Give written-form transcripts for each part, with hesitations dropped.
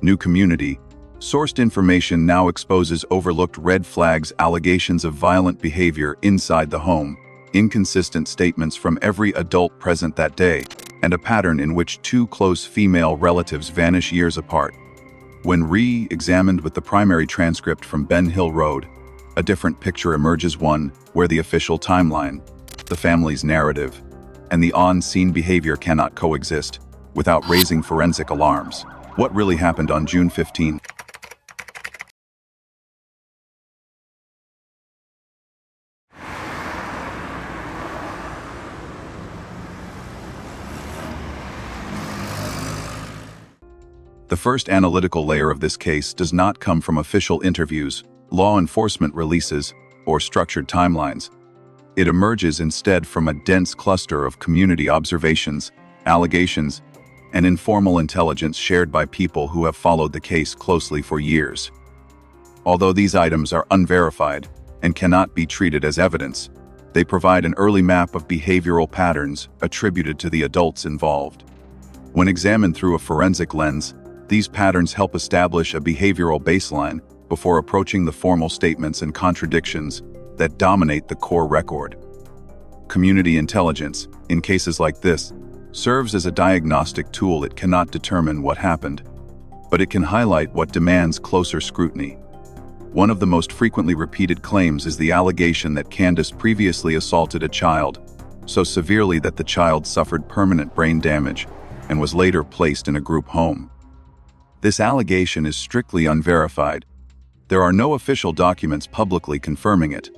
New community. Sourced information now exposes overlooked red flags, allegations of violent behavior inside the home, inconsistent statements from every adult present that day, and a pattern in which two close female relatives vanish years apart. When re-examined with the primary transcript from Ben Hill Road, a different picture emerges, one where the official timeline, the family's narrative, and the on-scene behavior cannot coexist without raising forensic alarms. What really happened on June 15? The first analytical layer of this case does not come from official interviews, law enforcement releases, or structured timelines. It emerges instead from a dense cluster of community observations, allegations, and informal intelligence shared by people who have followed the case closely for years. Although these items are unverified and cannot be treated as evidence, they provide an early map of behavioral patterns attributed to the adults involved. When examined through a forensic lens, these patterns help establish a behavioral baseline before approaching the formal statements and contradictions that dominate the core record. Community intelligence, in cases like this, serves as a diagnostic tool. It cannot determine what happened, but it can highlight what demands closer scrutiny. One of the most frequently repeated claims is the allegation that Candus previously assaulted a child, so severely that the child suffered permanent brain damage and was later placed in a group home. This allegation is strictly unverified. There are no official documents publicly confirming it.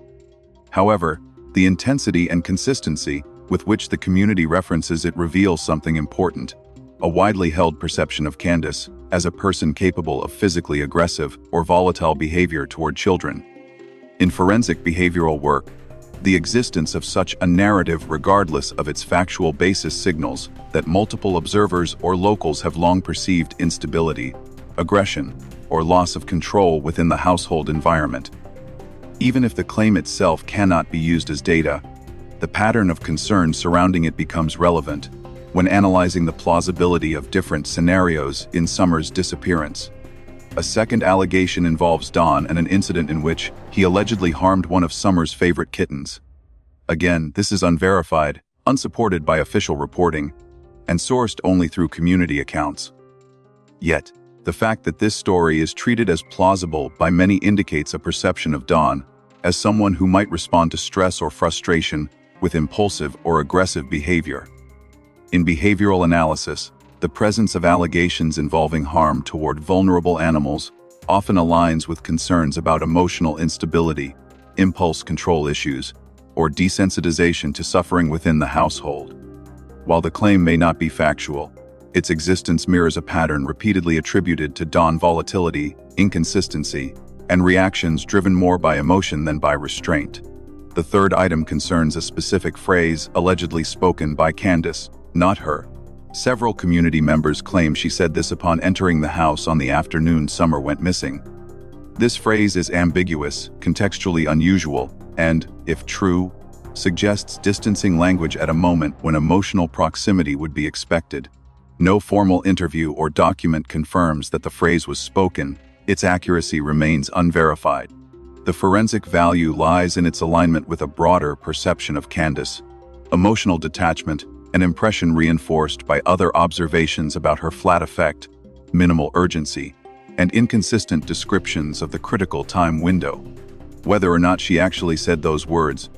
However, the intensity and consistency with which the community references it reveals something important: a widely held perception of Candus as a person capable of physically aggressive or volatile behavior toward children. In forensic behavioral work, the existence of such a narrative, regardless of its factual basis, signals that multiple observers or locals have long perceived instability, aggression, or loss of control within the household environment. Even if the claim itself cannot be used as data, the pattern of concern surrounding it becomes relevant when analyzing the plausibility of different scenarios in Summer's disappearance. A second allegation involves Don and an incident in which he allegedly harmed one of Summer's favorite kittens. Again, this is unverified, unsupported by official reporting, and sourced only through community accounts. Yet, the fact that this story is treated as plausible by many indicates a perception of Don as someone who might respond to stress or frustration with impulsive or aggressive behavior. In behavioral analysis, the presence of allegations involving harm toward vulnerable animals often aligns with concerns about emotional instability, impulse control issues, or desensitization to suffering within the household. While the claim may not be factual, its existence mirrors a pattern repeatedly attributed to Don: volatility, inconsistency, and reactions driven more by emotion than by restraint. The third item concerns a specific phrase allegedly spoken by Candus, not her. Several community members claim she said this upon entering the house on the afternoon Summer went missing. This phrase is ambiguous, contextually unusual, and, if true, suggests distancing language at a moment when emotional proximity would be expected. No formal interview or document confirms that the phrase was spoken. Its accuracy remains unverified. The forensic value lies in its alignment with a broader perception of Candus: emotional detachment, an impression reinforced by other observations about her flat affect, minimal urgency, and inconsistent descriptions of the critical time window. Whether or not she actually said those words,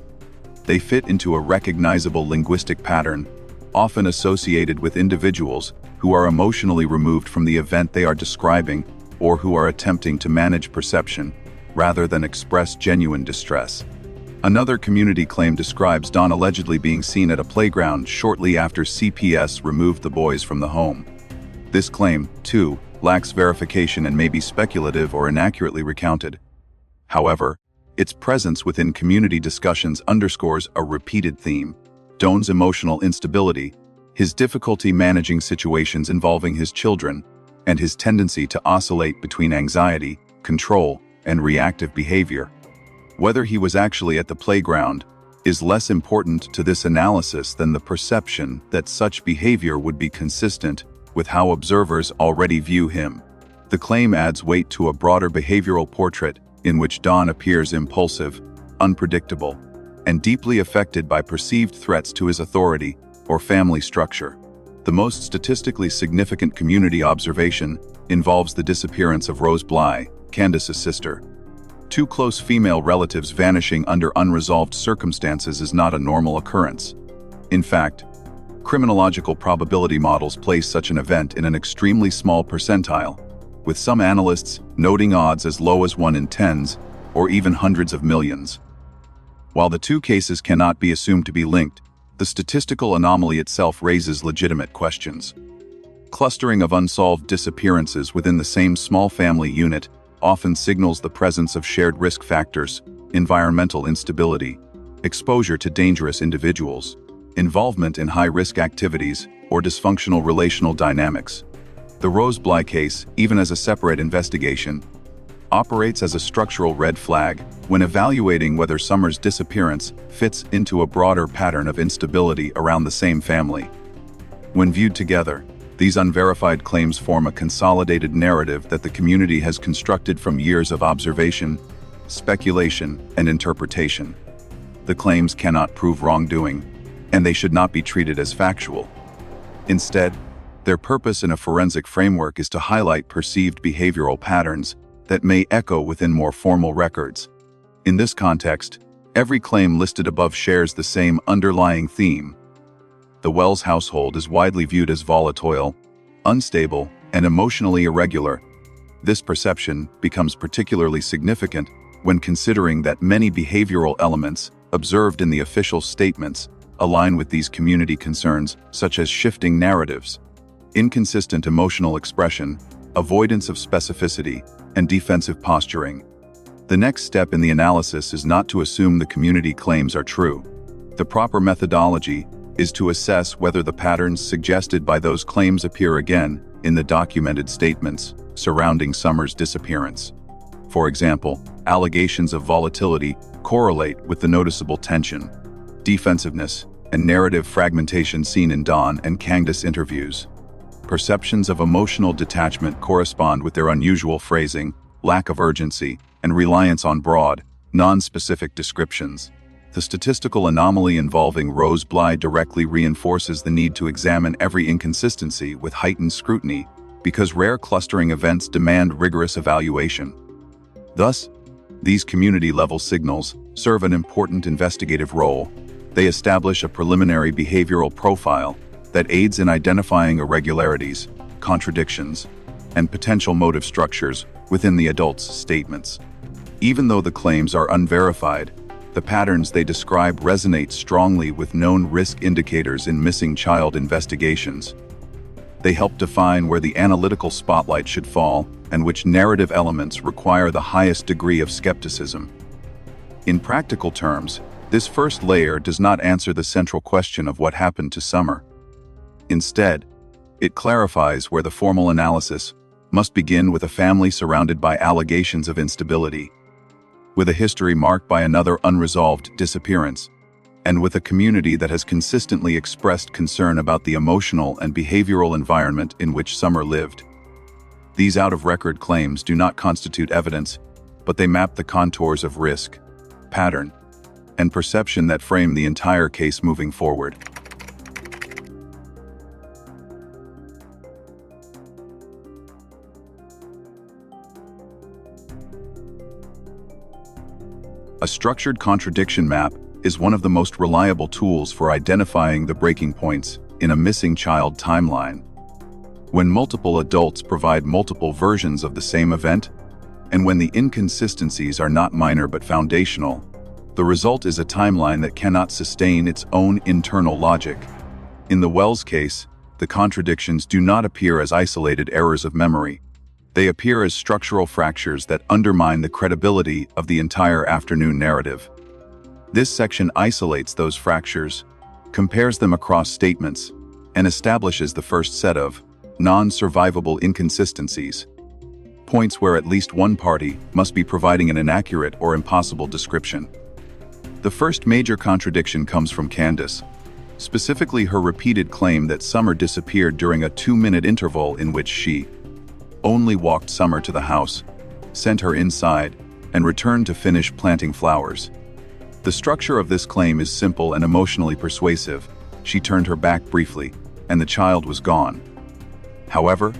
they fit into a recognizable linguistic pattern, often associated with individuals who are emotionally removed from the event they are describing or who are attempting to manage perception rather than express genuine distress. Another community claim describes Don allegedly being seen at a playground shortly after CPS removed the boys from the home. This claim, too, lacks verification and may be speculative or inaccurately recounted. However, its presence within community discussions underscores a repeated theme: Don's emotional instability, his difficulty managing situations involving his children, and his tendency to oscillate between anxiety, control, and reactive behavior. Whether he was actually at the playground is less important to this analysis than the perception that such behavior would be consistent with how observers already view him. The claim adds weight to a broader behavioral portrait in which Dawn appears impulsive, unpredictable, and deeply affected by perceived threats to his authority or family structure. The most statistically significant community observation involves the disappearance of Rose Bly, Candus's sister. Two close female relatives vanishing under unresolved circumstances is not a normal occurrence. In fact, criminological probability models place such an event in an extremely small percentile, with some analysts noting odds as low as 1 in tens or even hundreds of millions. While the two cases cannot be assumed to be linked, the statistical anomaly itself raises legitimate questions. Clustering of unsolved disappearances within the same small family unit often signals the presence of shared risk factors, environmental instability, exposure to dangerous individuals, involvement in high-risk activities, or dysfunctional relational dynamics. The Rose Bly case, even as a separate investigation, operates as a structural red flag when evaluating whether Summer's disappearance fits into a broader pattern of instability around the same family. When viewed together, these unverified claims form a consolidated narrative that the community has constructed from years of observation, speculation, and interpretation. The claims cannot prove wrongdoing, and they should not be treated as factual. Instead, their purpose in a forensic framework is to highlight perceived behavioral patterns that may echo within more formal records. In this context, every claim listed above shares the same underlying theme. The Wells household is widely viewed as volatile, unstable, and emotionally irregular. This perception becomes particularly significant when considering that many behavioral elements observed in the official statements align with these community concerns, such as shifting narratives, inconsistent emotional expression, avoidance of specificity, and defensive posturing. The next step in the analysis is not to assume the community claims are true. The proper methodology is to assess whether the patterns suggested by those claims appear again in the documented statements surrounding Summer's disappearance. For example, allegations of volatility correlate with the noticeable tension, defensiveness, and narrative fragmentation seen in Dawn and Candus interviews. Perceptions of emotional detachment correspond with their unusual phrasing, lack of urgency, and reliance on broad, non-specific descriptions. The statistical anomaly involving Rose Bly directly reinforces the need to examine every inconsistency with heightened scrutiny because rare clustering events demand rigorous evaluation. Thus, these community-level signals serve an important investigative role. They establish a preliminary behavioral profile that aids in identifying irregularities, contradictions, and potential motive structures within the adult's statements. Even though the claims are unverified, the patterns they describe resonate strongly with known risk indicators in missing child investigations. They help define where the analytical spotlight should fall and which narrative elements require the highest degree of skepticism. In practical terms, this first layer does not answer the central question of what happened to Summer. Instead, it clarifies where the formal analysis must begin with a family surrounded by allegations of instability, with a history marked by another unresolved disappearance, and with a community that has consistently expressed concern about the emotional and behavioral environment in which Summer lived. These out-of-record claims do not constitute evidence, but they map the contours of risk, pattern, and perception that frame the entire case moving forward. A structured contradiction map is one of the most reliable tools for identifying the breaking points in a missing child timeline. When multiple adults provide multiple versions of the same event, and when the inconsistencies are not minor but foundational, the result is a timeline that cannot sustain its own internal logic. In the Wells case, the contradictions do not appear as isolated errors of memory. They appear as structural fractures that undermine the credibility of the entire afternoon narrative. This section isolates those fractures, compares them across statements, and establishes the first set of non-survivable inconsistencies, points where at least one party must be providing an inaccurate or impossible description. The first major contradiction comes from Candus, specifically her repeated claim that Summer disappeared during a 2-minute interval in which she only walked Summer to the house, sent her inside, and returned to finish planting flowers. The structure of this claim is simple and emotionally persuasive. She turned her back briefly, and the child was gone. However,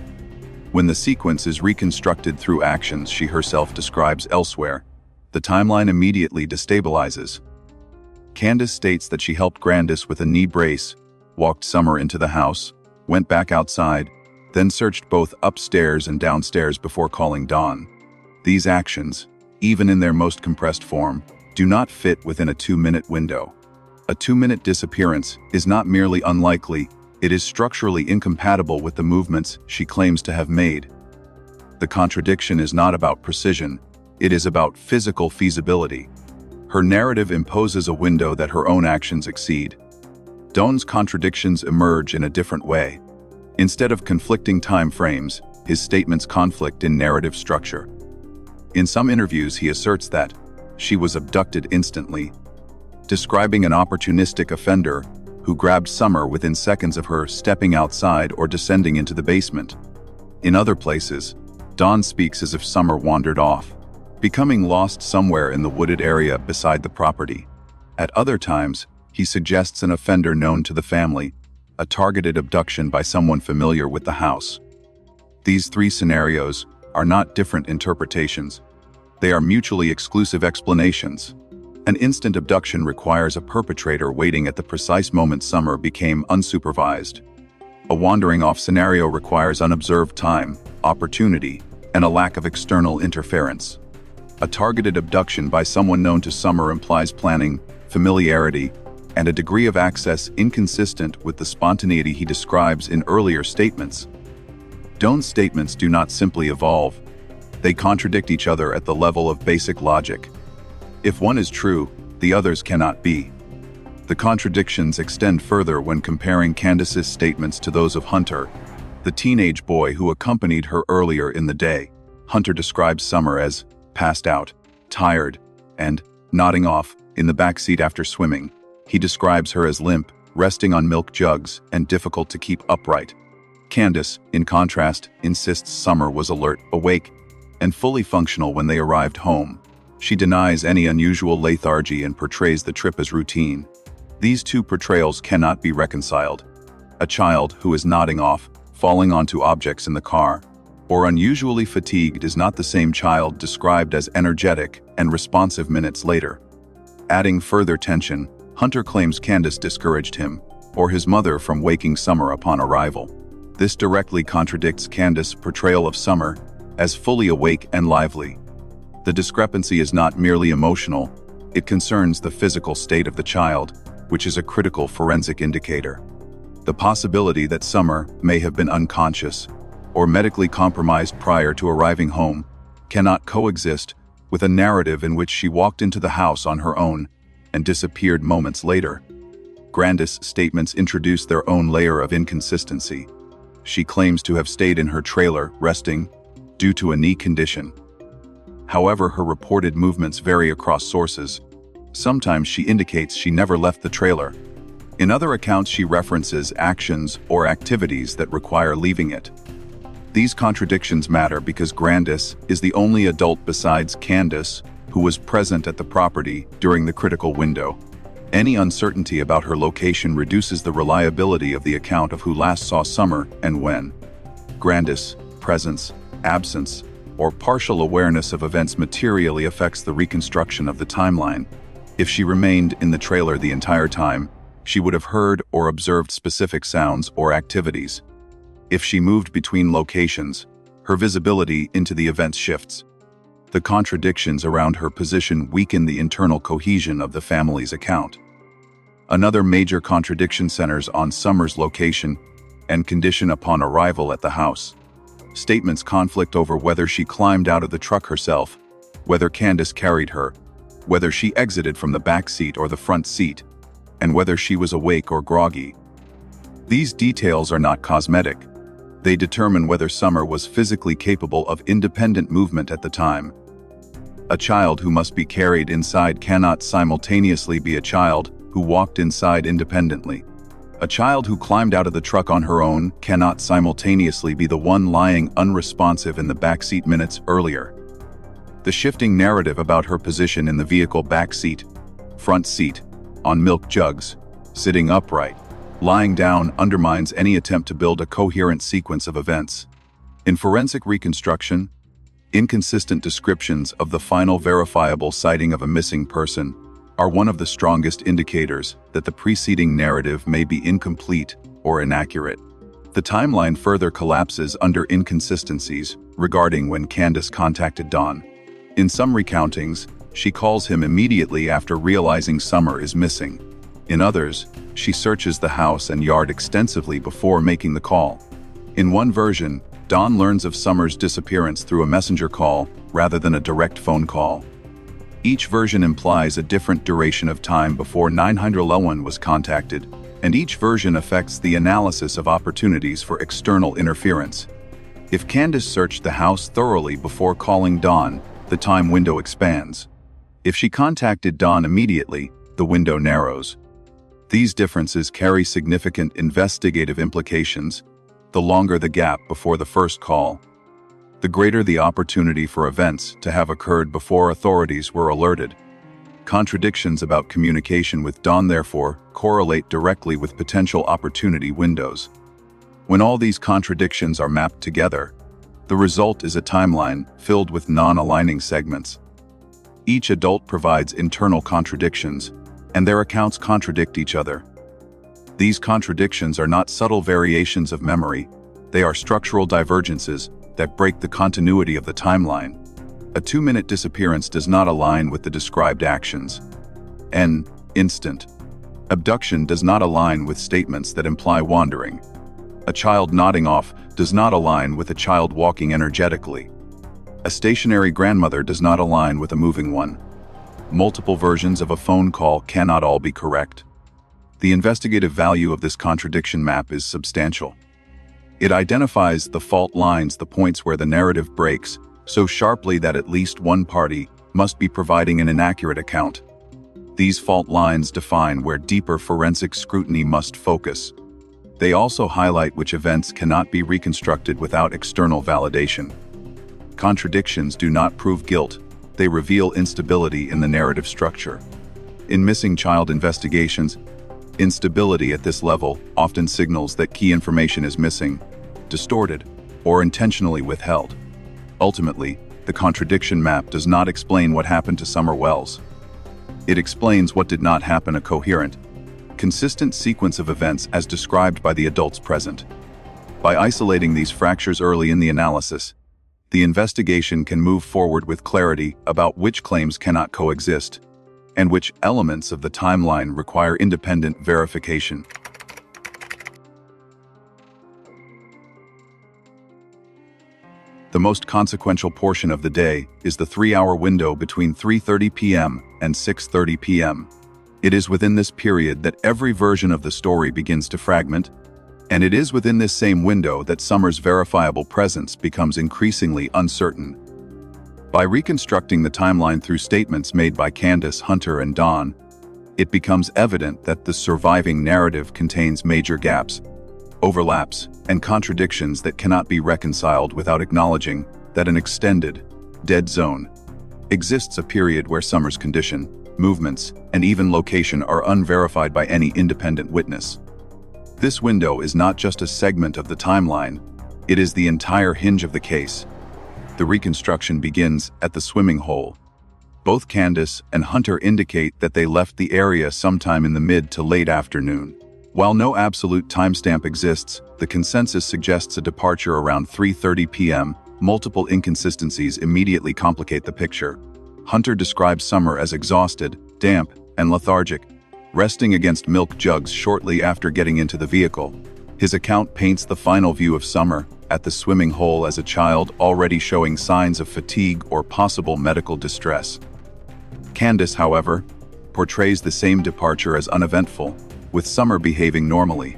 when the sequence is reconstructed through actions she herself describes elsewhere, the timeline immediately destabilizes. Candus states that she helped Candus with a knee brace, walked Summer into the house, went back outside, then searched both upstairs and downstairs before calling Dawn. These actions, even in their most compressed form, do not fit within a 2-minute window. A 2-minute disappearance is not merely unlikely, it is structurally incompatible with the movements she claims to have made. The contradiction is not about precision, it is about physical feasibility. Her narrative imposes a window that her own actions exceed. Dawn's contradictions emerge in a different way. Instead of conflicting time frames, his statements conflict in narrative structure. In some interviews he asserts that she was abducted instantly, describing an opportunistic offender who grabbed Summer within seconds of her stepping outside or descending into the basement. In other places, Dawn speaks as if Summer wandered off, becoming lost somewhere in the wooded area beside the property. At other times, he suggests an offender known to the family, a targeted abduction by someone familiar with the house. These three scenarios are not different interpretations. They are mutually exclusive explanations. An instant abduction requires a perpetrator waiting at the precise moment Summer became unsupervised. A wandering off scenario requires unobserved time, opportunity, and a lack of external interference. A targeted abduction by someone known to Summer implies planning, familiarity, and a degree of access inconsistent with the spontaneity he describes in earlier statements. Dawn's statements do not simply evolve. They contradict each other at the level of basic logic. If one is true, the others cannot be. The contradictions extend further when comparing Candus's statements to those of Hunter, the teenage boy who accompanied her earlier in the day. Hunter describes Summer as passed out, tired, and nodding off in the back seat after swimming. He describes her as limp, resting on milk jugs, and difficult to keep upright. Candus, in contrast, insists Summer was alert, awake, and fully functional when they arrived home. She denies any unusual lethargy and portrays the trip as routine. These two portrayals cannot be reconciled. A child who is nodding off, falling onto objects in the car, or unusually fatigued is not the same child described as energetic and responsive minutes later. Adding further tension, Hunter claims Candus discouraged him, or his mother, from waking Summer upon arrival. This directly contradicts Candus' portrayal of Summer as fully awake and lively. The discrepancy is not merely emotional, it concerns the physical state of the child, which is a critical forensic indicator. The possibility that Summer may have been unconscious or medically compromised prior to arriving home cannot coexist with a narrative in which she walked into the house on her own and disappeared moments later. Candus' statements introduce their own layer of inconsistency. She claims to have stayed in her trailer, resting, due to a knee condition. However, her reported movements vary across sources. Sometimes she indicates she never left the trailer. In other accounts, she references actions or activities that require leaving it. These contradictions matter because Candus is the only adult besides Candus who was present at the property during the critical window. Any uncertainty about her location reduces the reliability of the account of who last saw Summer and when. Candus' presence, absence, or partial awareness of events materially affects the reconstruction of the timeline. If she remained in the trailer the entire time, she would have heard or observed specific sounds or activities. If she moved between locations, her visibility into the events shifts. The contradictions around her position weaken the internal cohesion of the family's account. Another major contradiction centers on Summer's location and condition upon arrival at the house. Statements conflict over whether she climbed out of the truck herself, whether Candus carried her, whether she exited from the back seat or the front seat, and whether she was awake or groggy. These details are not cosmetic. They determine whether Summer was physically capable of independent movement at the time. A child who must be carried inside cannot simultaneously be a child who walked inside independently. A child who climbed out of the truck on her own cannot simultaneously be the one lying unresponsive in the backseat minutes earlier. The shifting narrative about her position in the vehicle backseat, front seat, on milk jugs, sitting upright, lying down undermines any attempt to build a coherent sequence of events. In forensic reconstruction, inconsistent descriptions of the final verifiable sighting of a missing person are one of the strongest indicators that the preceding narrative may be incomplete or inaccurate. The timeline further collapses under inconsistencies regarding when Candus contacted Dawn. In some recountings, she calls him immediately after realizing Summer is missing. In others, she searches the house and yard extensively before making the call. In one version, Dawn learns of Summer's disappearance through a messenger call rather than a direct phone call. Each version implies a different duration of time before 911 was contacted, and each version affects the analysis of opportunities for external interference. If Candus searched the house thoroughly before calling Dawn, the time window expands. If she contacted Dawn immediately, the window narrows. These differences carry significant investigative implications. The longer the gap before the first call, the greater the opportunity for events to have occurred before authorities were alerted. Contradictions about communication with Dawn therefore correlate directly with potential opportunity windows. When all these contradictions are mapped together, the result is a timeline filled with non-aligning segments. Each adult provides internal contradictions, and their accounts contradict each other. These contradictions are not subtle variations of memory, they are structural divergences that break the continuity of the timeline. A 2-minute disappearance does not align with the described actions. An instant abduction does not align with statements that imply wandering. A child nodding off does not align with a child walking energetically. A stationary grandmother does not align with a moving one. Multiple versions of a phone call cannot all be correct. The investigative value of this contradiction map is substantial. It identifies the fault lines, the points where the narrative breaks, so sharply that at least one party must be providing an inaccurate account. These fault lines define where deeper forensic scrutiny must focus. They also highlight which events cannot be reconstructed without external validation. Contradictions do not prove guilt, they reveal instability in the narrative structure. In missing child investigations, instability at this level often signals that key information is missing, distorted, or intentionally withheld. Ultimately, the contradiction map does not explain what happened to Summer Wells. It explains what did not happen: a coherent, consistent sequence of events as described by the adults present. By isolating these fractures early in the analysis, the investigation can move forward with clarity about which claims cannot coexist, and which elements of the timeline require independent verification. The most consequential portion of the day is the 3-hour window between 3:30 p.m. and 6:30 p.m. It is within this period that every version of the story begins to fragment, and it is within this same window that Summer's verifiable presence becomes increasingly uncertain. By reconstructing the timeline through statements made by Candus, Hunter, and Dawn, it becomes evident that the surviving narrative contains major gaps, overlaps, and contradictions that cannot be reconciled without acknowledging that an extended, dead zone exists, a period where Summer's condition, movements, and even location are unverified by any independent witness. This window is not just a segment of the timeline, it is the entire hinge of the case. The reconstruction begins at the swimming hole. Both Candus and Hunter indicate that they left the area sometime in the mid to late afternoon. While no absolute timestamp exists, the consensus suggests a departure around 3:30 p.m. Multiple inconsistencies immediately complicate the picture. Hunter describes Summer as exhausted, damp, and lethargic, resting against milk jugs shortly after getting into the vehicle. His account paints the final view of Summer at the swimming hole as a child already showing signs of fatigue or possible medical distress. Candus, however, portrays the same departure as uneventful, with Summer behaving normally.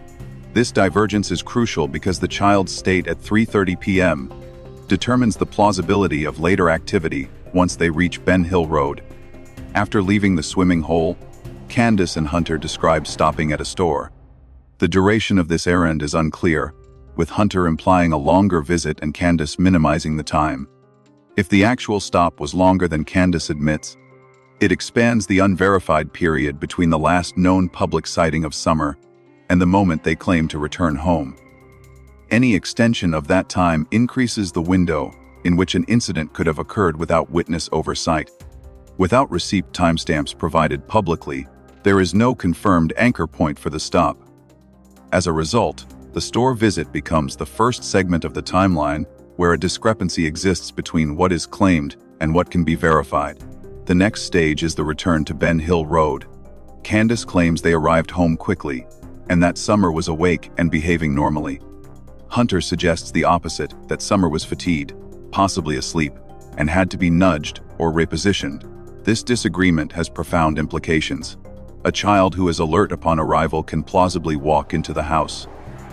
This divergence is crucial because the child's state at 3:30 p.m. determines the plausibility of later activity once they reach Ben Hill Road. After leaving the swimming hole, Candus and Hunter describe stopping at a store. The duration of this errand is unclear, with Hunter implying a longer visit and Candus minimizing the time. If the actual stop was longer than Candus admits, it expands the unverified period between the last known public sighting of Summer and the moment they claim to return home. Any extension of that time increases the window in which an incident could have occurred without witness oversight. Without receipt timestamps provided publicly, there is no confirmed anchor point for the stop. As a result, the store visit becomes the first segment of the timeline where a discrepancy exists between what is claimed and what can be verified. The next stage is the return to Ben Hill Road. Candus claims they arrived home quickly, and that Summer was awake and behaving normally. Hunter suggests the opposite, that Summer was fatigued, possibly asleep, and had to be nudged or repositioned. This disagreement has profound implications. A child who is alert upon arrival can plausibly walk into the house.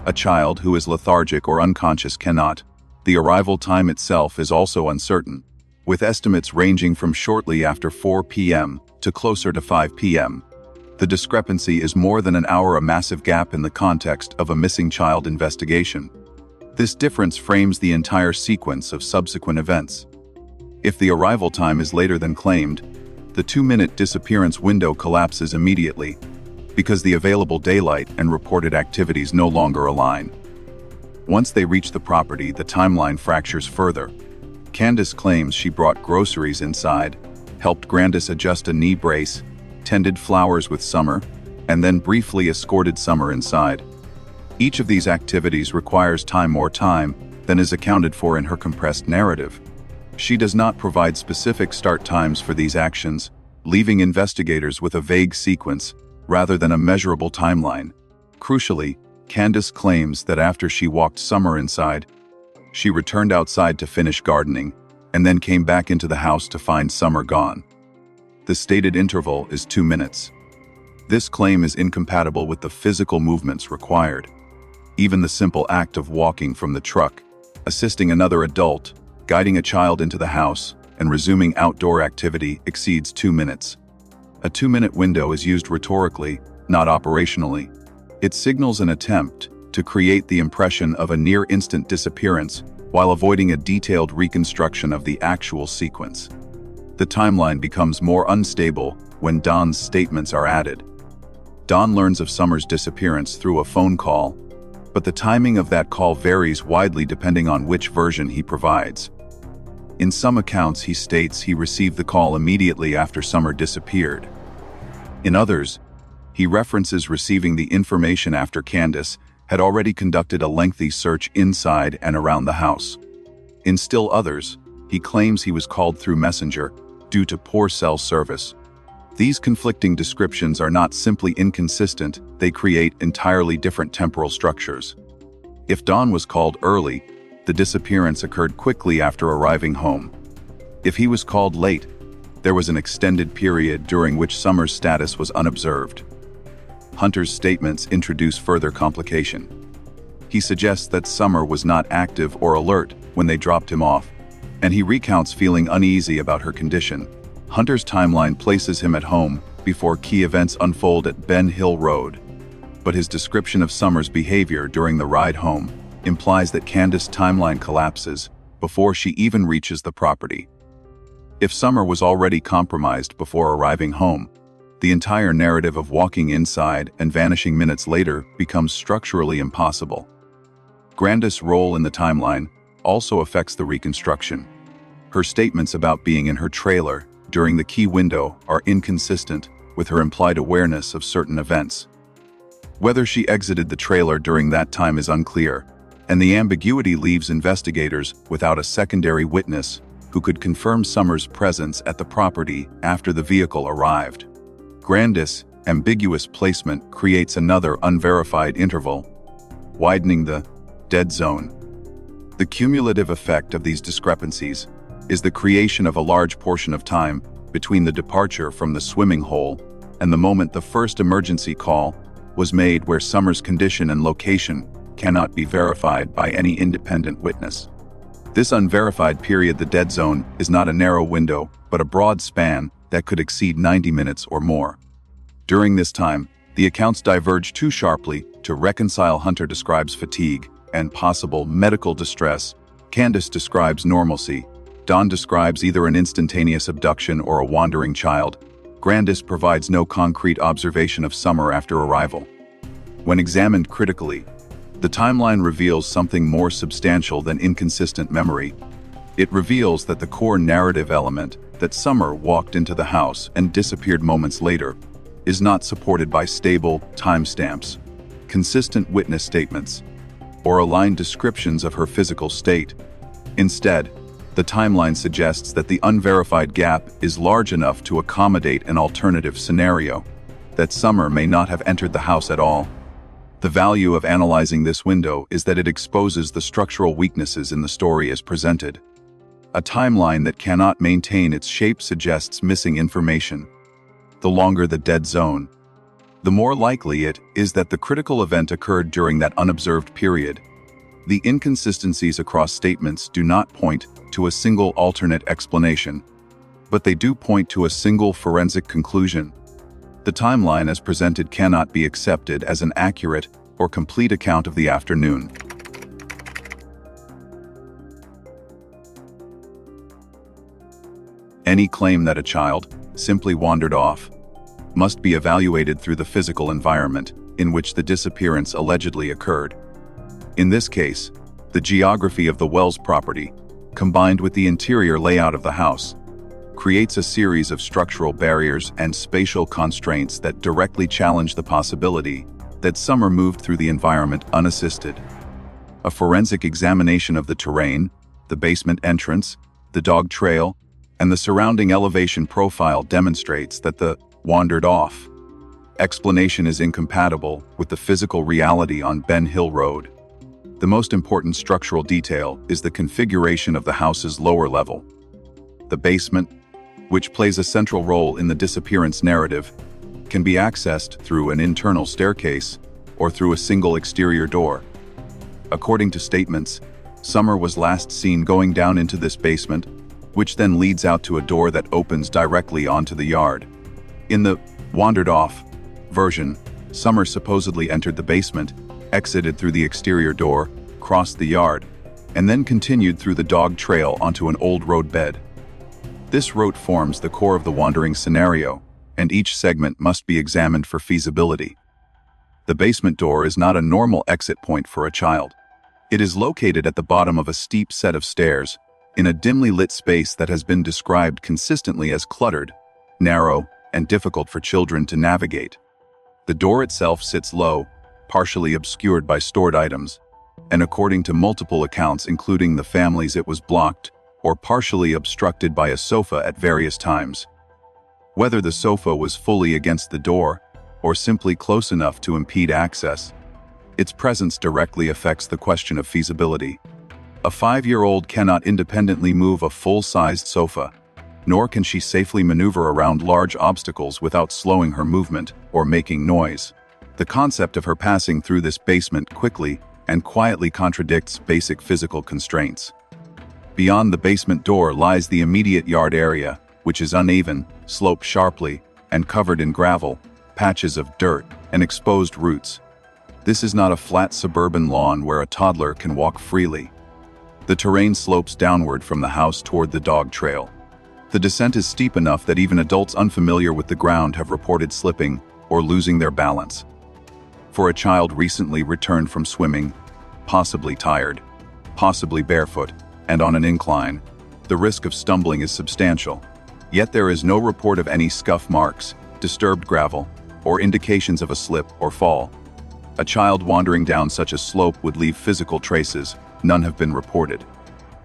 A child who is lethargic or unconscious cannot. The arrival time itself is also uncertain, with estimates ranging from shortly after 4 p.m. to closer to 5 p.m. The discrepancy is more than an hour, a massive gap in the context of a missing child investigation. This difference frames the entire sequence of subsequent events. If the arrival time is later than claimed, the 2-minute disappearance window collapses immediately because the available daylight and reported activities no longer align. Once they reach the property, the timeline fractures further. Candus claims she brought groceries inside, helped Grandis adjust a knee brace, tended flowers with Summer, and then briefly escorted Summer inside. Each of these activities requires more time than is accounted for in her compressed narrative. She does not provide specific start times for these actions, leaving investigators with a vague sequence rather than a measurable timeline. Crucially, Candus claims that after she walked Summer inside, she returned outside to finish gardening and then came back into the house to find Summer gone. The stated interval is 2 minutes. This claim is incompatible with the physical movements required. Even the simple act of walking from the truck, assisting another adult, guiding a child into the house, and resuming outdoor activity exceeds 2 minutes. A 2-minute window is used rhetorically, not operationally. It signals an attempt to create the impression of a near-instant disappearance while avoiding a detailed reconstruction of the actual sequence. The timeline becomes more unstable when Don's statements are added. Don learns of Summer's disappearance through a phone call, but the timing of that call varies widely depending on which version he provides. In some accounts, he states he received the call immediately after Summer disappeared. In others, he references receiving the information after Candus had already conducted a lengthy search inside and around the house. In still others, he claims he was called through Messenger due to poor cell service. These conflicting descriptions are not simply inconsistent, they create entirely different temporal structures. If Don was called early, the disappearance occurred quickly after arriving home. If he was called late, there was an extended period during which Summer's status was unobserved. Hunter's statements introduce further complication. He suggests that Summer was not active or alert when they dropped him off, and he recounts feeling uneasy about her condition. Hunter's timeline places him at home before key events unfold at Ben Hill Road, but his description of Summer's behavior during the ride home implies that Candus' timeline collapses before she even reaches the property. If Summer was already compromised before arriving home, the entire narrative of walking inside and vanishing minutes later becomes structurally impossible. Grandis' role in the timeline also affects the reconstruction. Her statements about being in her trailer during the key window are inconsistent with her implied awareness of certain events. Whether she exited the trailer during that time is unclear, and the ambiguity leaves investigators without a secondary witness who could confirm Summer's presence at the property after the vehicle arrived. Grandis' ambiguous placement creates another unverified interval, widening the dead zone. The cumulative effect of these discrepancies is the creation of a large portion of time between the departure from the swimming hole and the moment the first emergency call was made, where Summer's condition and location cannot be verified by any independent witness. This unverified period, the dead zone, is not a narrow window, but a broad span that could exceed 90 minutes or more. During this time, the accounts diverge too sharply To reconcile, Hunter describes fatigue and possible medical distress. Candus describes normalcy. Don describes either an instantaneous abduction or a wandering child. Grandis provides no concrete observation of Summer after arrival. When examined critically, the timeline reveals something more substantial than inconsistent memory. It reveals that the core narrative element, that Summer walked into the house and disappeared moments later, is not supported by stable timestamps, consistent witness statements, or aligned descriptions of her physical state. Instead, the timeline suggests that the unverified gap is large enough to accommodate an alternative scenario, that Summer may not have entered the house at all. The value of analyzing this window is that it exposes the structural weaknesses in the story as presented. A timeline that cannot maintain its shape suggests missing information. The longer the dead zone, the more likely it is that the critical event occurred during that unobserved period. The inconsistencies across statements do not point to a single alternate explanation, but they do point to a single forensic conclusion. The timeline as presented cannot be accepted as an accurate or complete account of the afternoon. Any claim that a child simply wandered off must be evaluated through the physical environment in which the disappearance allegedly occurred. In this case, the geography of the Wells property, combined with the interior layout of the house, creates a series of structural barriers and spatial constraints that directly challenge the possibility that Summer moved through the environment unassisted. A forensic examination of the terrain, the basement entrance, the dog trail, and the surrounding elevation profile demonstrates that the wandered off explanation is incompatible with the physical reality on Ben Hill Road. The most important structural detail is the configuration of the house's lower level. The basement, which plays a central role in the disappearance narrative, can be accessed through an internal staircase or through a single exterior door. According to statements, Summer was last seen going down into this basement, which then leads out to a door that opens directly onto the yard. In the wandered off version, Summer supposedly entered the basement, exited through the exterior door, crossed the yard, and then continued through the dog trail onto an old road bed. This route forms the core of the wandering scenario, and each segment must be examined for feasibility. The basement door is not a normal exit point for a child. It is located at the bottom of a steep set of stairs, in a dimly lit space that has been described consistently as cluttered, narrow, and difficult for children to navigate. The door itself sits low, partially obscured by stored items, and according to multiple accounts including the family's, it was blocked or partially obstructed by a sofa at various times. Whether the sofa was fully against the door or simply close enough to impede access, its presence directly affects the question of feasibility. A 5-year-old cannot independently move a full-sized sofa, nor can she safely maneuver around large obstacles without slowing her movement or making noise. The concept of her passing through this basement quickly and quietly contradicts basic physical constraints. Beyond the basement door lies the immediate yard area, which is uneven, sloped sharply, and covered in gravel, patches of dirt, and exposed roots. This is not a flat suburban lawn where a toddler can walk freely. The terrain slopes downward from the house toward the dog trail. The descent is steep enough that even adults unfamiliar with the ground have reported slipping or losing their balance. For a child recently returned from swimming, possibly tired, possibly barefoot, and on an incline, the risk of stumbling is substantial. Yet there is no report of any scuff marks, disturbed gravel, or indications of a slip or fall. A child wandering down such a slope would leave physical traces. None have been reported.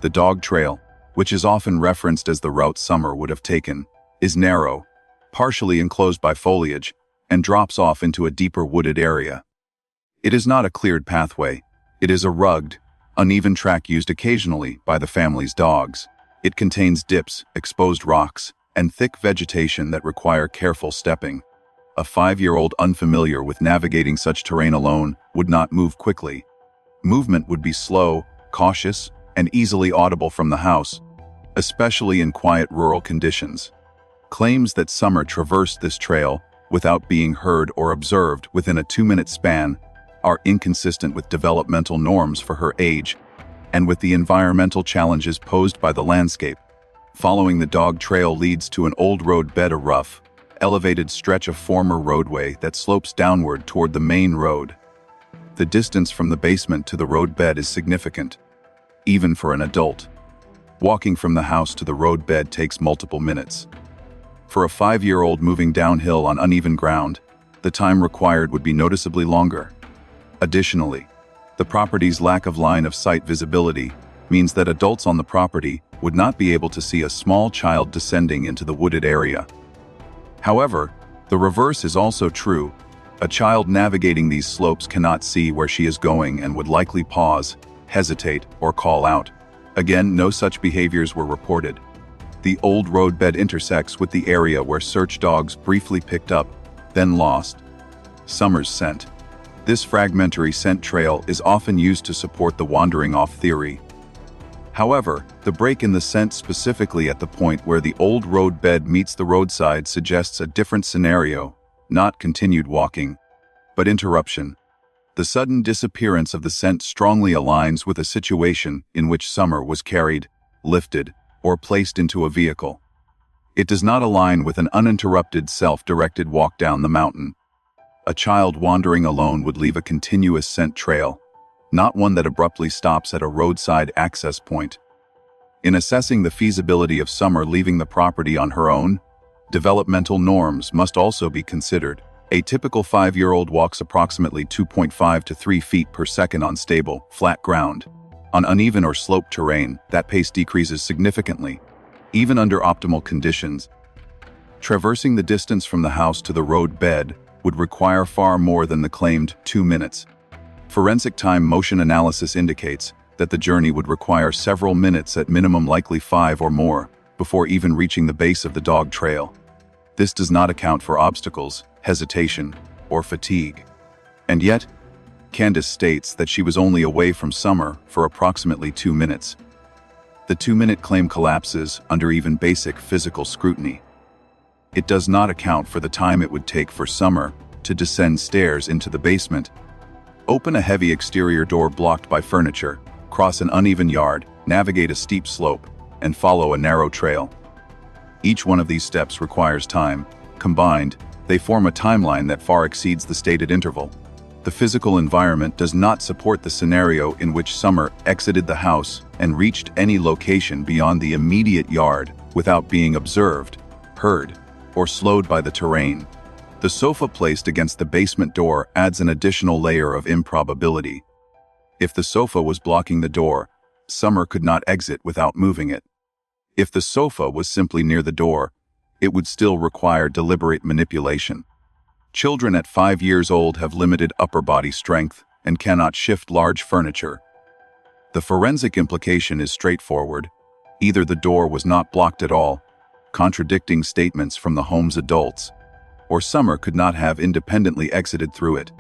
The dog trail, which is often referenced as the route Summer would have taken, is narrow, partially enclosed by foliage, and drops off into a deeper wooded area. It is not a cleared pathway. It is a rugged, uneven track used occasionally by the family's dogs. It contains dips, exposed rocks, and thick vegetation that require careful stepping. A 5-year-old unfamiliar with navigating such terrain alone would not move quickly. Movement would be slow, cautious, and easily audible from the house, especially in quiet rural conditions. Claims that Summer traversed this trail without being heard or observed within a 2-minute span are inconsistent with developmental norms for her age and with the environmental challenges posed by the landscape. Following the dog trail leads to an old road bed, a rough, elevated stretch of former roadway that slopes downward toward the main road. The distance from the basement to the road bed is significant, even for an adult. Walking from the house to the road bed takes multiple minutes. For a 5-year-old moving downhill on uneven ground, the time required would be noticeably longer. Additionally, the property's lack of line-of-sight visibility means that adults on the property would not be able to see a small child descending into the wooded area. However, the reverse is also true. A child navigating these slopes cannot see where she is going and would likely pause, hesitate, or call out. Again, no such behaviors were reported. The old roadbed intersects with the area where search dogs briefly picked up, then lost, Summer's scent. This fragmentary scent trail is often used to support the wandering off theory. However, the break in the scent specifically at the point where the old road bed meets the roadside suggests a different scenario, not continued walking, but interruption. The sudden disappearance of the scent strongly aligns with a situation in which Summer was carried, lifted, or placed into a vehicle. It does not align with an uninterrupted self-directed walk down the mountain. A child wandering alone would leave a continuous scent trail, not one that abruptly stops at a roadside access point. In assessing the feasibility of Summer leaving the property on her own, developmental norms must also be considered. A typical 5-year-old walks approximately 2.5 to 3 feet per second on stable, flat ground. On uneven or sloped terrain, that pace decreases significantly, even under optimal conditions. Traversing the distance from the house to the road bed would require far more than the claimed 2 minutes. Forensic time motion analysis indicates that the journey would require several minutes, at minimum likely 5 or more, before even reaching the base of the dog trail. This does not account for obstacles, hesitation, or fatigue. And yet, Candus states that she was only away from Summer for approximately 2 minutes. The 2-minute claim collapses under even basic physical scrutiny. It does not account for the time it would take for Summer to descend stairs into the basement, open a heavy exterior door blocked by furniture, cross an uneven yard, navigate a steep slope, and follow a narrow trail. Each one of these steps requires time. Combined, they form a timeline that far exceeds the stated interval. The physical environment does not support the scenario in which Summer exited the house and reached any location beyond the immediate yard without being observed, heard, or slowed by the terrain. The sofa placed against the basement door adds an additional layer of improbability. If the sofa was blocking the door, Summer could not exit without moving it. If the sofa was simply near the door, it would still require deliberate manipulation. Children at 5 years old have limited upper body strength and cannot shift large furniture. The forensic implication is straightforward. Either the door was not blocked at all, contradicting statements from the home's adults, or Summer could not have independently exited through it.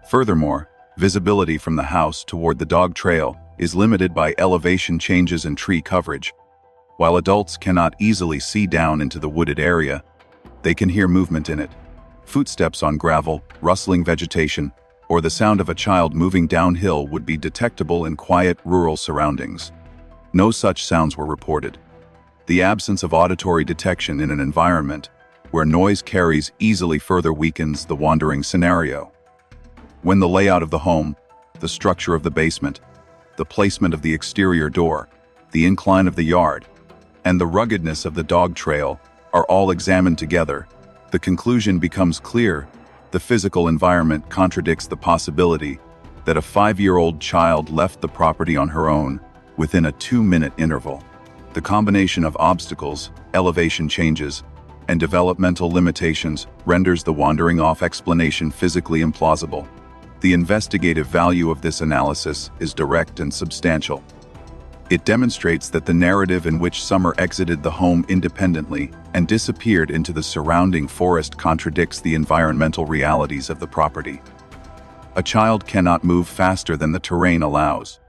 Furthermore, visibility from the house toward the dog trail is limited by elevation changes and tree coverage. While adults cannot easily see down into the wooded area, they can hear movement in it. Footsteps on gravel, rustling vegetation, or the sound of a child moving downhill would be detectable in quiet, rural surroundings. No such sounds were reported. The absence of auditory detection in an environment where noise carries easily further weakens the wandering scenario. When the layout of the home, the structure of the basement, the placement of the exterior door, the incline of the yard, and the ruggedness of the dog trail are all examined together, the conclusion becomes clear. The physical environment contradicts the possibility that a 5-year-old child left the property on her own within a 2-minute interval. The combination of obstacles, elevation changes, and developmental limitations renders the wandering off explanation physically implausible. The investigative value of this analysis is direct and substantial. It demonstrates that the narrative in which Summer exited the home independently and disappeared into the surrounding forest contradicts the environmental realities of the property. A child cannot move faster than the terrain allows.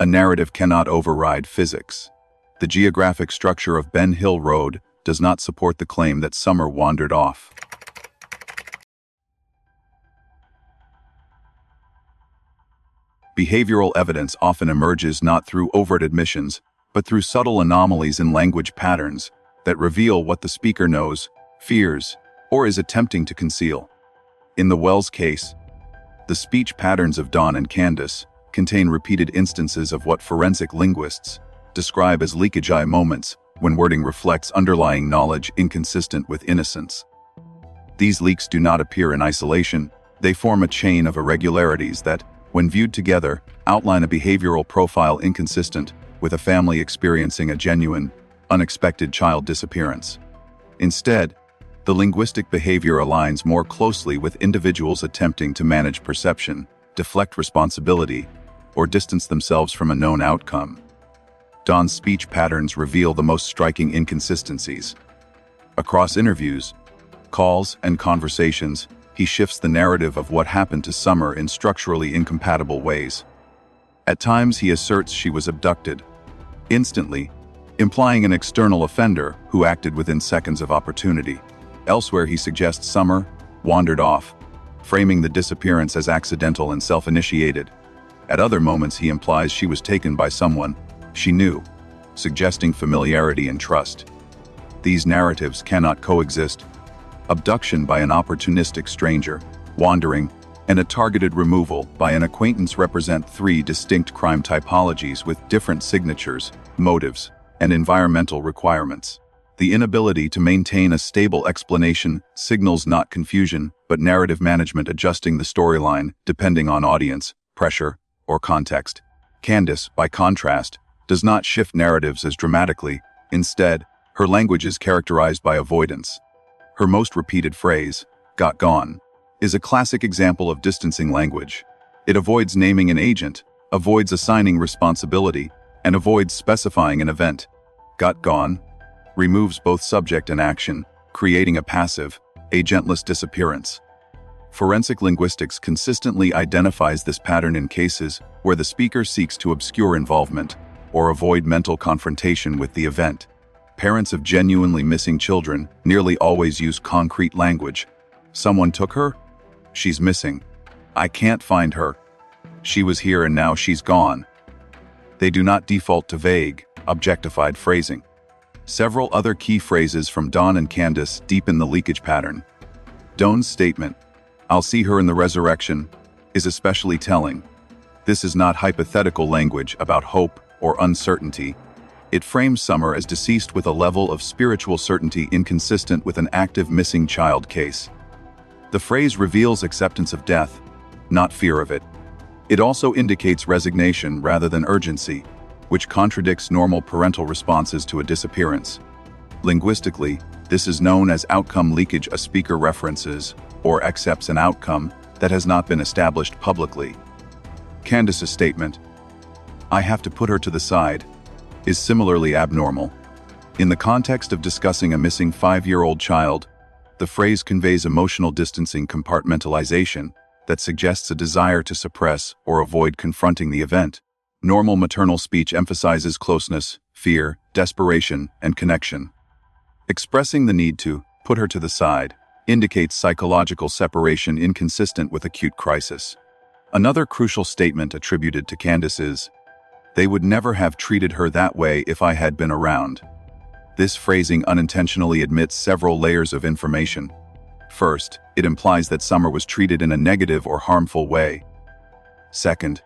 A narrative cannot override physics. The geographic structure of Ben Hill Road does not support the claim that Summer wandered off. Behavioral evidence often emerges not through overt admissions, but through subtle anomalies in language patterns that reveal what the speaker knows, fears, or is attempting to conceal. In the Wells case, the speech patterns of Dawn and Candus contain repeated instances of what forensic linguists describe as leakage eye moments when wording reflects underlying knowledge inconsistent with innocence. These leaks do not appear in isolation. They form a chain of irregularities that, when viewed together, outline a behavioral profile inconsistent with a family experiencing a genuine, unexpected child disappearance. Instead, the linguistic behavior aligns more closely with individuals attempting to manage perception, deflect responsibility, or distance themselves from a known outcome. Dawn's speech patterns reveal the most striking inconsistencies. Across interviews, calls, and conversations, he shifts the narrative of what happened to Summer in structurally incompatible ways. At times, he asserts she was abducted, instantly, implying an external offender who acted within seconds of opportunity. Elsewhere, he suggests Summer wandered off, framing the disappearance as accidental and self-initiated. At other moments, he implies she was taken by someone she knew, suggesting familiarity and trust. These narratives cannot coexist. Abduction by an opportunistic stranger, wandering, and a targeted removal by an acquaintance represent three distinct crime typologies with different signatures, motives, and environmental requirements. The inability to maintain a stable explanation signals not confusion, but narrative management adjusting the storyline depending on audience, pressure, or context. Candus, by contrast, does not shift narratives as dramatically. Instead, her language is characterized by avoidance. Her most repeated phrase, "got gone," is a classic example of distancing language. It avoids naming an agent, avoids assigning responsibility, and avoids specifying an event. "Got gone" removes both subject and action, creating a passive, agentless disappearance. Forensic linguistics consistently identifies this pattern in cases where the speaker seeks to obscure involvement or avoid mental confrontation with the event. Parents of genuinely missing children nearly always use concrete language. "Someone took her? She's missing. I can't find her. She was here and now she's gone." They do not default to vague, objectified phrasing. Several other key phrases from Dawn and Candus deepen the leakage pattern. Dawn's statement, "I'll see her in the resurrection," is especially telling. This is not hypothetical language about hope or uncertainty. It frames Summer as deceased with a level of spiritual certainty inconsistent with an active missing child case. The phrase reveals acceptance of death, not fear of it. It also indicates resignation rather than urgency, which contradicts normal parental responses to a disappearance. Linguistically, this is known as outcome leakage. A speaker references or accepts an outcome that has not been established publicly. Candus's statement, "I have to put her to the side," is similarly abnormal. In the context of discussing a missing 5-year-old child, the phrase conveys emotional distancing compartmentalization that suggests a desire to suppress or avoid confronting the event. Normal maternal speech emphasizes closeness, fear, desperation, and connection. Expressing the need to put her to the side indicates psychological separation inconsistent with acute crisis. Another crucial statement attributed to Candus is, "They would never have treated her that way if I had been around." This phrasing unintentionally admits several layers of information. First, it implies that Summer was treated in a negative or harmful way. Second,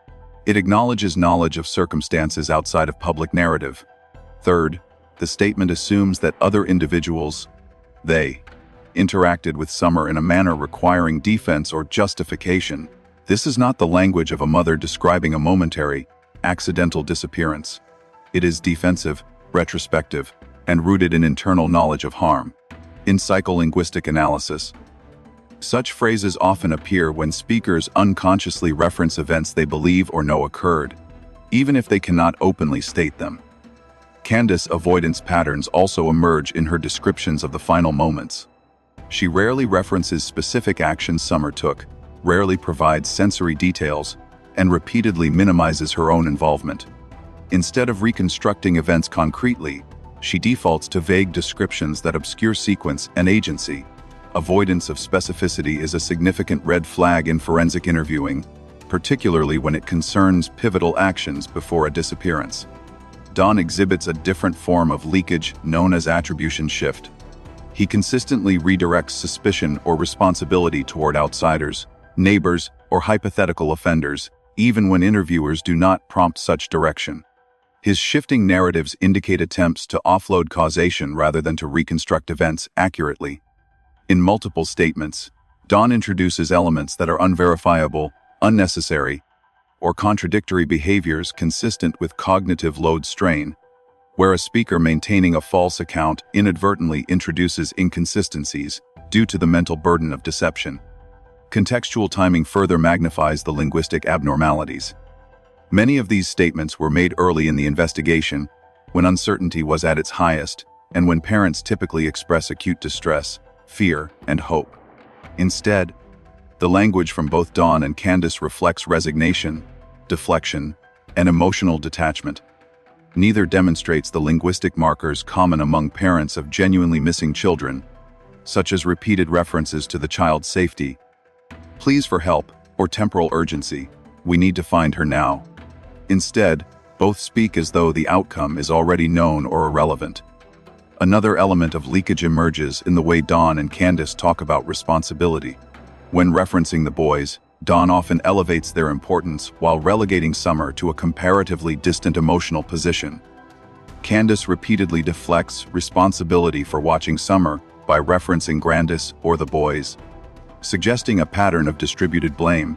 it acknowledges knowledge of circumstances outside of public narrative. Third, the statement assumes that other individuals, they, interacted with Summer in a manner requiring defense or justification. This is not the language of a mother describing a momentary, accidental disappearance. It is defensive, retrospective, and rooted in internal knowledge of harm. In psycholinguistic analysis, such phrases often appear when speakers unconsciously reference events they believe or know occurred, even if they cannot openly state them. Candus' avoidance patterns also emerge in her descriptions of the final moments. She rarely references specific actions Summer took, rarely provides sensory details, and repeatedly minimizes her own involvement. Instead of reconstructing events concretely, she defaults to vague descriptions that obscure sequence and agency. Avoidance of specificity is a significant red flag in forensic interviewing. particularly when it concerns pivotal actions before a disappearance. Don exhibits a different form of leakage known as attribution shift. He consistently redirects suspicion or responsibility toward outsiders, neighbors, or hypothetical offenders, even when interviewers do not prompt such direction. His shifting narratives indicate attempts to offload causation rather than to reconstruct events accurately. In multiple statements, Don introduces elements that are unverifiable, unnecessary, or contradictory behaviors consistent with cognitive load strain, where a speaker maintaining a false account inadvertently introduces inconsistencies due to the mental burden of deception. Contextual timing further magnifies the linguistic abnormalities. Many of these statements were made early in the investigation, when uncertainty was at its highest, and when parents typically express acute distress, fear, and hope. Instead, the language from both Don and Candus reflects resignation, deflection, and emotional detachment. Neither demonstrates the linguistic markers common among parents of genuinely missing children, such as repeated references to the child's safety, pleas for help, or temporal urgency, "We need to find her now." Instead, both speak as though the outcome is already known or irrelevant. Another element of leakage emerges in the way Don and Candus talk about responsibility. When referencing the boys, Don often elevates their importance while relegating Summer to a comparatively distant emotional position. Candus repeatedly deflects responsibility for watching Summer by referencing Grandis or the boys, suggesting a pattern of distributed blame.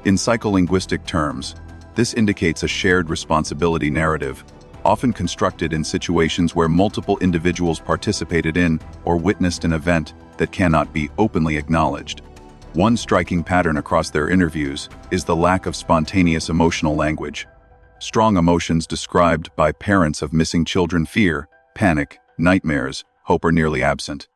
In psycholinguistic terms, this indicates a shared responsibility narrative, often constructed in situations where multiple individuals participated in or witnessed an event that cannot be openly acknowledged. One striking pattern across their interviews is the lack of spontaneous emotional language. Strong emotions described by parents of missing children: fear, panic, nightmares, hope are nearly absent.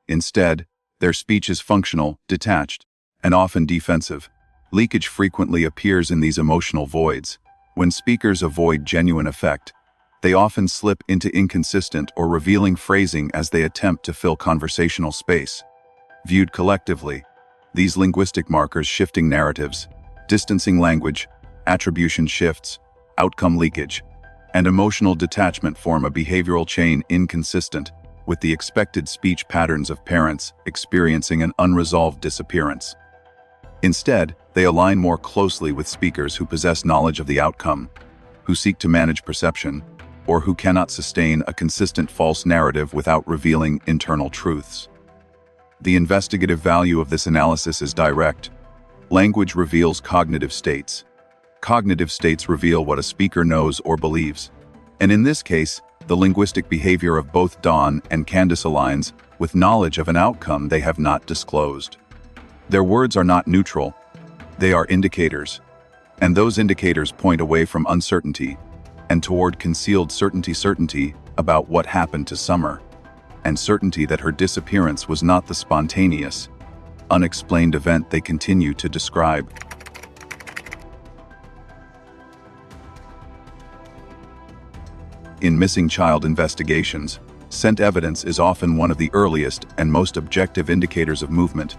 Instead, their speech is functional, detached, and often defensive. Leakage frequently appears in these emotional voids. When speakers avoid genuine effect, they often slip into inconsistent or revealing phrasing as they attempt to fill conversational space. Viewed collectively, these linguistic markers, shifting narratives, distancing language, attribution shifts, outcome leakage, and emotional detachment form a behavioral chain inconsistent with the expected speech patterns of parents experiencing an unresolved disappearance. Instead, they align more closely with speakers who possess knowledge of the outcome, who seek to manage perception, or who cannot sustain a consistent false narrative without revealing internal truths. The investigative value of this analysis is direct. Language reveals cognitive states. Cognitive states reveal what a speaker knows or believes. And in this case, the linguistic behavior of both Don and Candus aligns with knowledge of an outcome they have not disclosed. Their words are not neutral, they are indicators. And those indicators point away from uncertainty and toward concealed certainty about what happened to Summer, and certainty that her disappearance was not the spontaneous, unexplained event they continue to describe. In missing child investigations, scent evidence is often one of the earliest and most objective indicators of movement.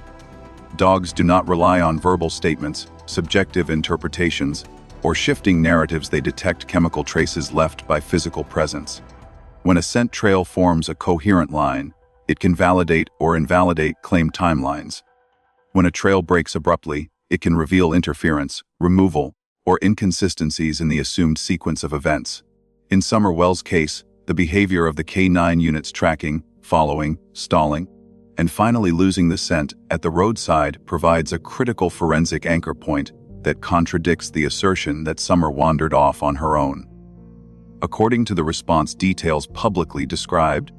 Dogs do not rely on verbal statements, subjective interpretations, or shifting narratives. They detect chemical traces left by physical presence. When a scent trail forms a coherent line, it can validate or invalidate claimed timelines. When a trail breaks abruptly, it can reveal interference, removal, or inconsistencies in the assumed sequence of events. In Summer Wells' case, the behavior of the K9 units tracking, following, stalling, and finally losing the scent at the roadside provides a critical forensic anchor point that contradicts the assertion that Summer wandered off on her own. According to the response details publicly described,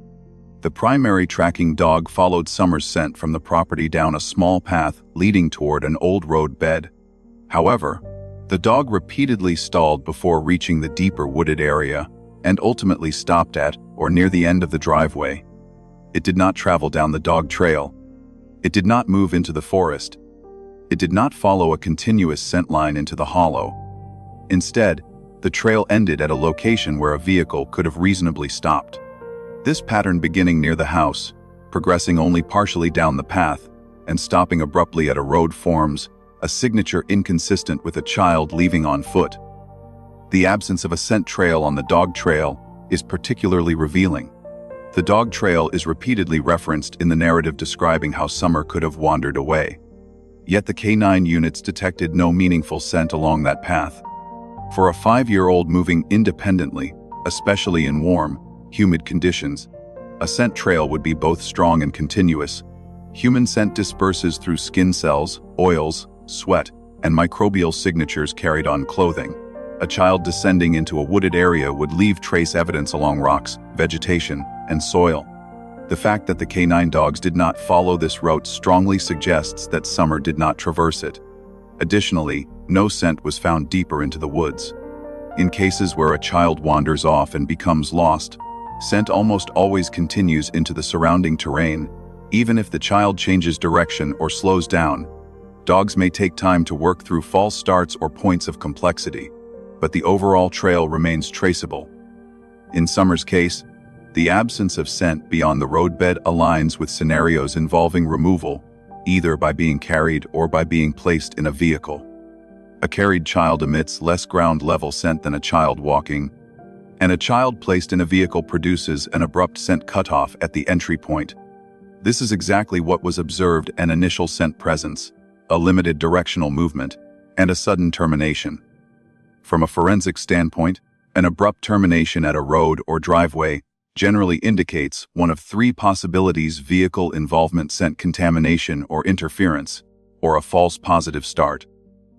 the primary tracking dog followed Summer's scent from the property down a small path leading toward an old road bed. However, the dog repeatedly stalled before reaching the deeper wooded area and ultimately stopped at or near the end of the driveway. It did not travel down the dog trail. It did not move into the forest. It did not follow a continuous scent line into the hollow. Instead, the trail ended at a location where a vehicle could have reasonably stopped. This pattern, beginning near the house, progressing only partially down the path, and stopping abruptly at a road, forms a signature inconsistent with a child leaving on foot. The absence of a scent trail on the dog trail is particularly revealing. The dog trail is repeatedly referenced in the narrative describing how Summer could have wandered away. Yet the K9 units detected no meaningful scent along that path. For a 5-year-old moving independently, especially in warm, humid conditions, a scent trail would be both strong and continuous. Human scent disperses through skin cells, oils, sweat, and microbial signatures carried on clothing. A child descending into a wooded area would leave trace evidence along rocks, vegetation, and soil. The fact that the K9 dogs did not follow this route strongly suggests that Summer did not traverse it. Additionally, no scent was found deeper into the woods. In cases where a child wanders off and becomes lost, scent almost always continues into the surrounding terrain, even if the child changes direction or slows down. Dogs may take time to work through false starts or points of complexity, but the overall trail remains traceable. In Summer's case, the absence of scent beyond the roadbed aligns with scenarios involving removal, either by being carried or by being placed in a vehicle. A carried child emits less ground-level scent than a child walking, and a child placed in a vehicle produces an abrupt scent cutoff at the entry point. This is exactly what was observed: an initial scent presence, a limited directional movement, and a sudden termination. From a forensic standpoint, an abrupt termination at a road or driveway generally indicates one of 3 possibilities: vehicle involvement, scent contamination or interference, or a false positive start.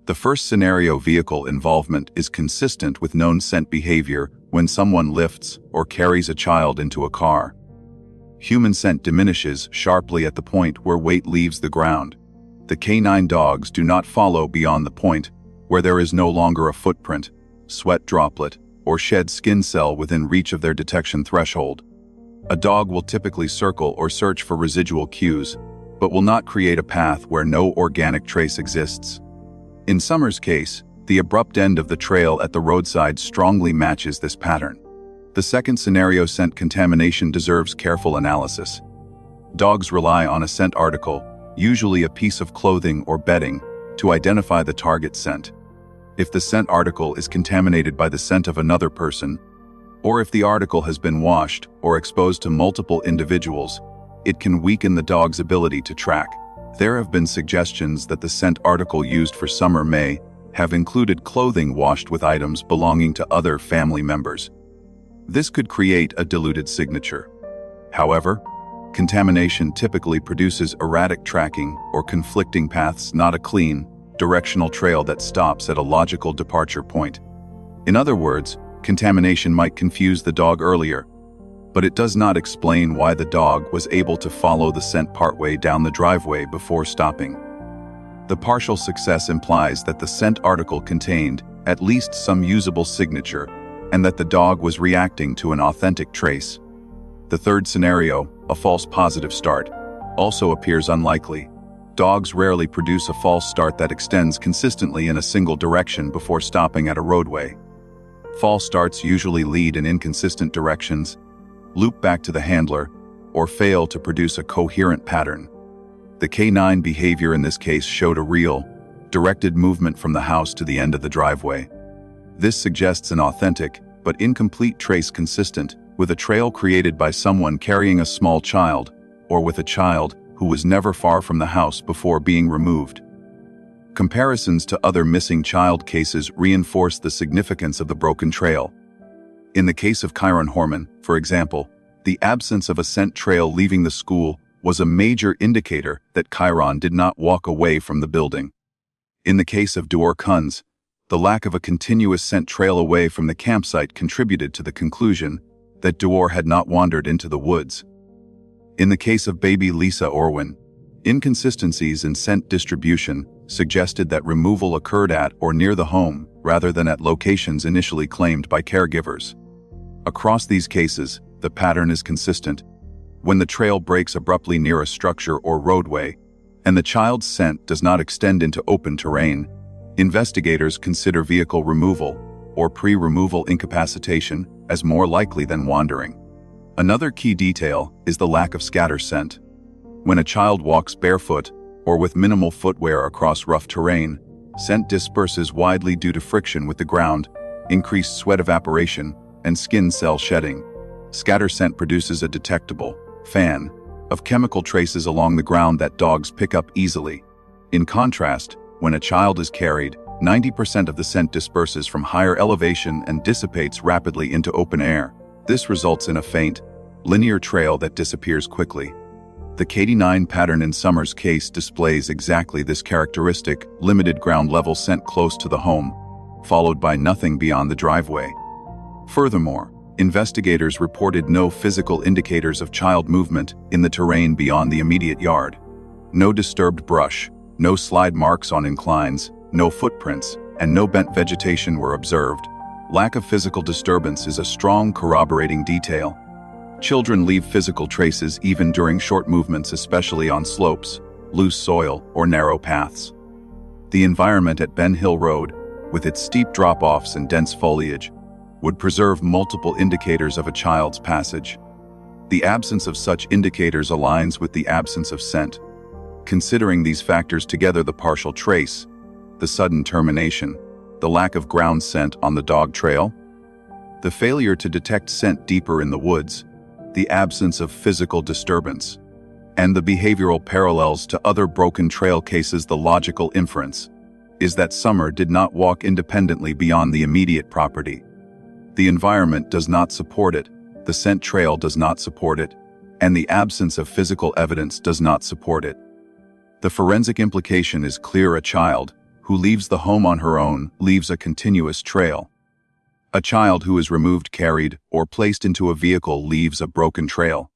The first scenario, vehicle involvement, is consistent with known scent behavior when someone lifts or carries a child into a car. Human scent diminishes sharply at the point where weight leaves the ground. The K9 dogs do not follow beyond the point where there is no longer a footprint, sweat droplet, or shed skin cell within reach of their detection threshold. A dog will typically circle or search for residual cues, but will not create a path where no organic trace exists. In Summer's case, the abrupt end of the trail at the roadside strongly matches this pattern. The second scenario, scent contamination, deserves careful analysis. Dogs rely on a scent article, usually a piece of clothing or bedding, to identify the target scent. If the scent article is contaminated by the scent of another person, or if the article has been washed or exposed to multiple individuals, it can weaken the dog's ability to track. There have been suggestions that the scent article used for Summer may have included clothing washed with items belonging to other family members. This could create a diluted signature. However, contamination typically produces erratic tracking or conflicting paths, not a clean, directional trail that stops at a logical departure point. In other words, contamination might confuse the dog earlier, but it does not explain why the dog was able to follow the scent partway down the driveway before stopping. The partial success implies that the scent article contained at least some usable signature and that the dog was reacting to an authentic trace. The third scenario, a false positive start, also appears unlikely. Dogs rarely produce a false start that extends consistently in a single direction before stopping at a roadway. False starts usually lead in inconsistent directions, loop back to the handler, or fail to produce a coherent pattern. The K9 behavior in this case showed a real, directed movement from the house to the end of the driveway. This suggests an authentic, but incomplete trace consistent with a trail created by someone carrying a small child, or with a child who was never far from the house before being removed. Comparisons to other missing child cases reinforce the significance of the broken trail. In the case of Chiron Horman, for example, the absence of a scent trail leaving the school was a major indicator that Chiron did not walk away from the building. In the case of Duor Kunz, the lack of a continuous scent trail away from the campsite contributed to the conclusion that Duor had not wandered into the woods. In the case of baby Lisa Orwin, inconsistencies in scent distribution suggested that removal occurred at or near the home rather than at locations initially claimed by caregivers. Across these cases, the pattern is consistent. When the trail breaks abruptly near a structure or roadway, and the child's scent does not extend into open terrain, investigators consider vehicle removal or pre-removal incapacitation as more likely than wandering. Another key detail is the lack of scatter scent. When a child walks barefoot, or with minimal footwear across rough terrain, scent disperses widely due to friction with the ground, increased sweat evaporation, and skin cell shedding. Scatter scent produces a detectable fan of chemical traces along the ground that dogs pick up easily. In contrast, when a child is carried, 90% of the scent disperses from higher elevation and dissipates rapidly into open air. This results in a faint, linear trail that disappears quickly. The KD9 pattern in Summer's case displays exactly this characteristic, limited ground-level scent close to the home, followed by nothing beyond the driveway. Furthermore, investigators reported no physical indicators of child movement in the terrain beyond the immediate yard. No disturbed brush, no slide marks on inclines, no footprints, and no bent vegetation were observed. Lack of physical disturbance is a strong corroborating detail. Children leave physical traces even during short movements, especially on slopes, loose soil, or narrow paths. The environment at Ben Hill Road, with its steep drop-offs and dense foliage, would preserve multiple indicators of a child's passage. The absence of such indicators aligns with the absence of scent. Considering these factors together, the partial trace, the sudden termination, the lack of ground scent on the dog trail, the failure to detect scent deeper in the woods, the absence of physical disturbance, and the behavioral parallels to other broken trail cases, the logical inference is that Summer did not walk independently beyond the immediate property. The environment does not support it, the scent trail does not support it, and the absence of physical evidence does not support it. The forensic implication is clear: a child who leaves the home on her own leaves a continuous trail. A child who is removed, carried, or placed into a vehicle leaves a broken trail.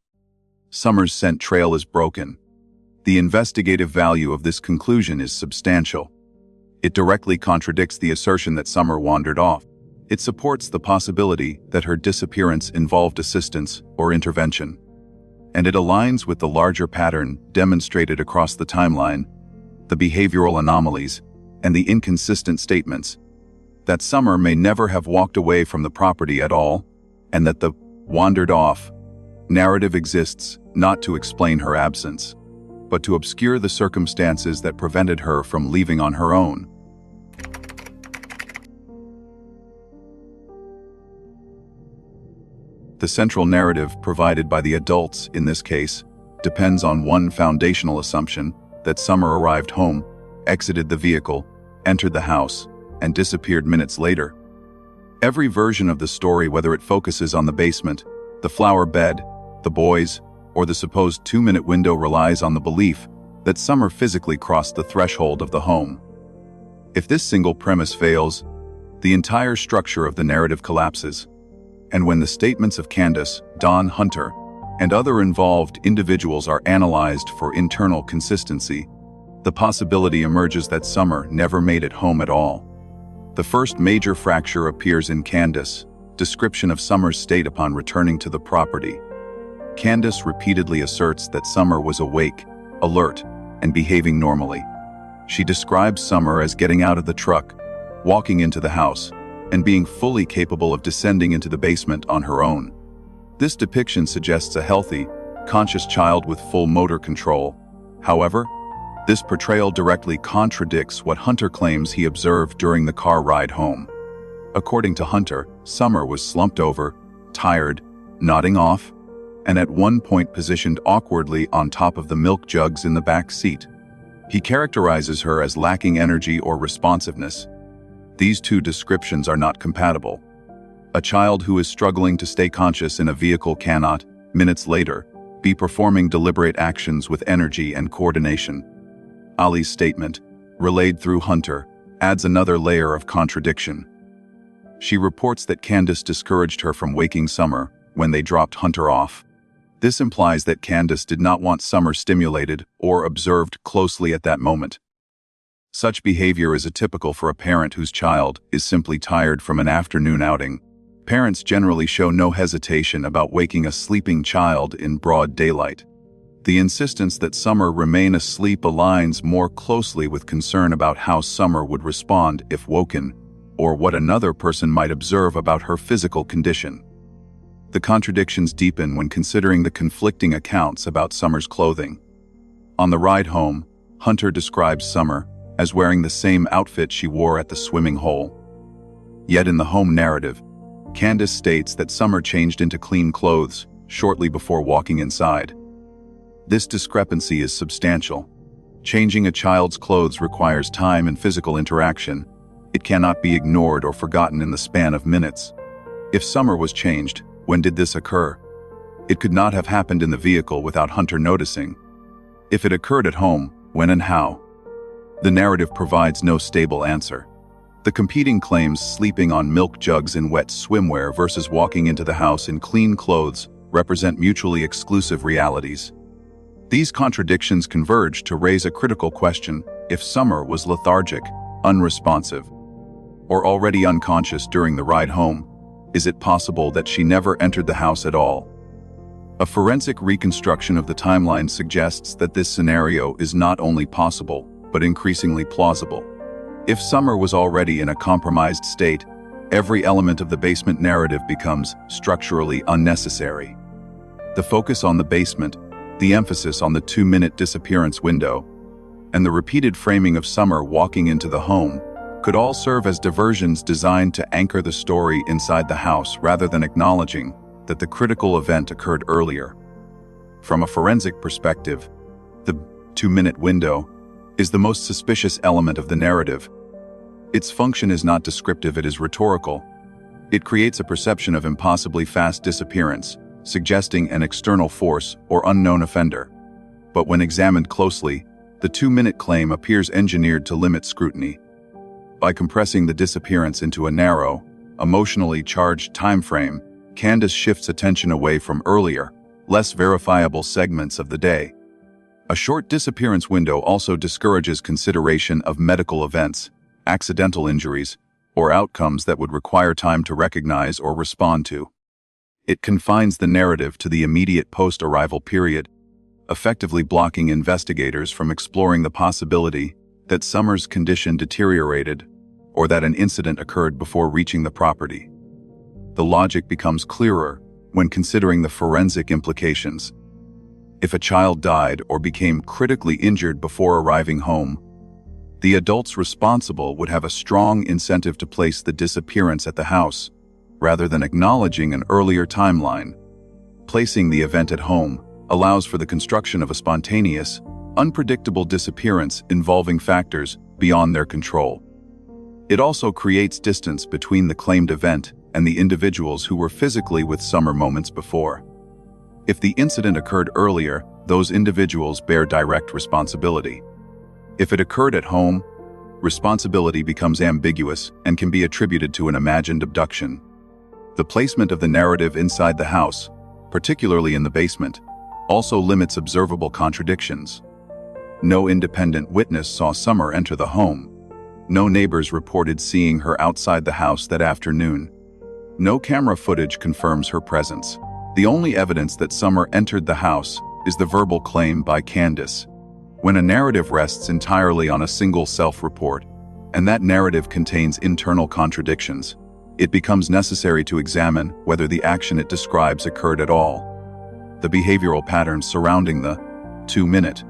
Summer's scent trail is broken. The investigative value of this conclusion is substantial. It directly contradicts the assertion that Summer wandered off. It supports the possibility that her disappearance involved assistance or intervention. And it aligns with the larger pattern demonstrated across the timeline, the behavioral anomalies, and the inconsistent statements that Summer may never have walked away from the property at all, and that the wandered off narrative exists not to explain her absence, but to obscure the circumstances that prevented her from leaving on her own. The central narrative provided by the adults in this case depends on one foundational assumption: that Summer arrived home, exited the vehicle, entered the house, and disappeared minutes later. Every version of the story, whether it focuses on the basement, the flower bed, the boys, or the supposed 2-minute window, relies on the belief that Summer physically crossed the threshold of the home. If this single premise fails, the entire structure of the narrative collapses. And when the statements of Candus, Don, Hunter, and other involved individuals are analyzed for internal consistency, the possibility emerges that Summer never made it home at all. The first major fracture appears in Candus' description of Summer's state upon returning to the property. Candus repeatedly asserts that Summer was awake, alert, and behaving normally. She describes Summer as getting out of the truck, walking into the house, and being fully capable of descending into the basement on her own. This depiction suggests a healthy, conscious child with full motor control. However, this portrayal directly contradicts what Hunter claims he observed during the car ride home. According to Hunter, Summer was slumped over, tired, nodding off, and at one point positioned awkwardly on top of the milk jugs in the back seat. He characterizes her as lacking energy or responsiveness. These two descriptions are not compatible. A child who is struggling to stay conscious in a vehicle cannot, minutes later, be performing deliberate actions with energy and coordination. Ali's statement, relayed through Hunter, adds another layer of contradiction. She reports that Candus discouraged her from waking Summer when they dropped Hunter off. This implies that Candus did not want Summer stimulated or observed closely at that moment. Such behavior is atypical for a parent whose child is simply tired from an afternoon outing. Parents generally show no hesitation about waking a sleeping child in broad daylight. The insistence that Summer remain asleep aligns more closely with concern about how Summer would respond if woken, or what another person might observe about her physical condition. The contradictions deepen when considering the conflicting accounts about Summer's clothing. On the ride home, Hunter describes Summer as wearing the same outfit she wore at the swimming hole. Yet in the home narrative, Candus states that Summer changed into clean clothes shortly before walking inside. This discrepancy is substantial. Changing a child's clothes requires time and physical interaction. It cannot be ignored or forgotten in the span of minutes. If Summer was changed, when did this occur? It could not have happened in the vehicle without Hunter noticing. If it occurred at home, when and how? The narrative provides no stable answer. The competing claims sleeping on milk jugs in wet swimwear versus walking into the house in clean clothes represent mutually exclusive realities. These contradictions converge to raise a critical question: if Summer was lethargic, unresponsive, or already unconscious during the ride home, is it possible that she never entered the house at all? A forensic reconstruction of the timeline suggests that this scenario is not only possible, but increasingly plausible. If Summer was already in a compromised state, every element of the basement narrative becomes structurally unnecessary. The focus on the basement, the emphasis on the 2-minute disappearance window, and the repeated framing of Summer walking into the home could all serve as diversions designed to anchor the story inside the house rather than acknowledging that the critical event occurred earlier. From a forensic perspective, the 2-minute window is the most suspicious element of the narrative. Its function is not descriptive, it is rhetorical. It creates a perception of impossibly fast disappearance, suggesting an external force or unknown offender. But when examined closely, the 2-minute claim appears engineered to limit scrutiny. By compressing the disappearance into a narrow, emotionally charged time frame, Candus shifts attention away from earlier, less verifiable segments of the day. A short disappearance window also discourages consideration of medical events, accidental injuries, or outcomes that would require time to recognize or respond to. It confines the narrative to the immediate post-arrival period, effectively blocking investigators from exploring the possibility that Summer's condition deteriorated or that an incident occurred before reaching the property. The logic becomes clearer when considering the forensic implications. If a child died or became critically injured before arriving home, the adults responsible would have a strong incentive to place the disappearance at the house, rather than acknowledging an earlier timeline. Placing the event at home allows for the construction of a spontaneous, unpredictable disappearance involving factors beyond their control. It also creates distance between the claimed event and the individuals who were physically with Summer moments before. If the incident occurred earlier, those individuals bear direct responsibility. If it occurred at home, responsibility becomes ambiguous and can be attributed to an imagined abduction. The placement of the narrative inside the house, particularly in the basement, also limits observable contradictions. No independent witness saw Summer enter the home. No neighbors reported seeing her outside the house that afternoon. No camera footage confirms her presence. The only evidence that Summer entered the house is the verbal claim by Candus. When a narrative rests entirely on a single self-report, and that narrative contains internal contradictions, it becomes necessary to examine whether the action it describes occurred at all. The behavioral patterns surrounding the 2-minute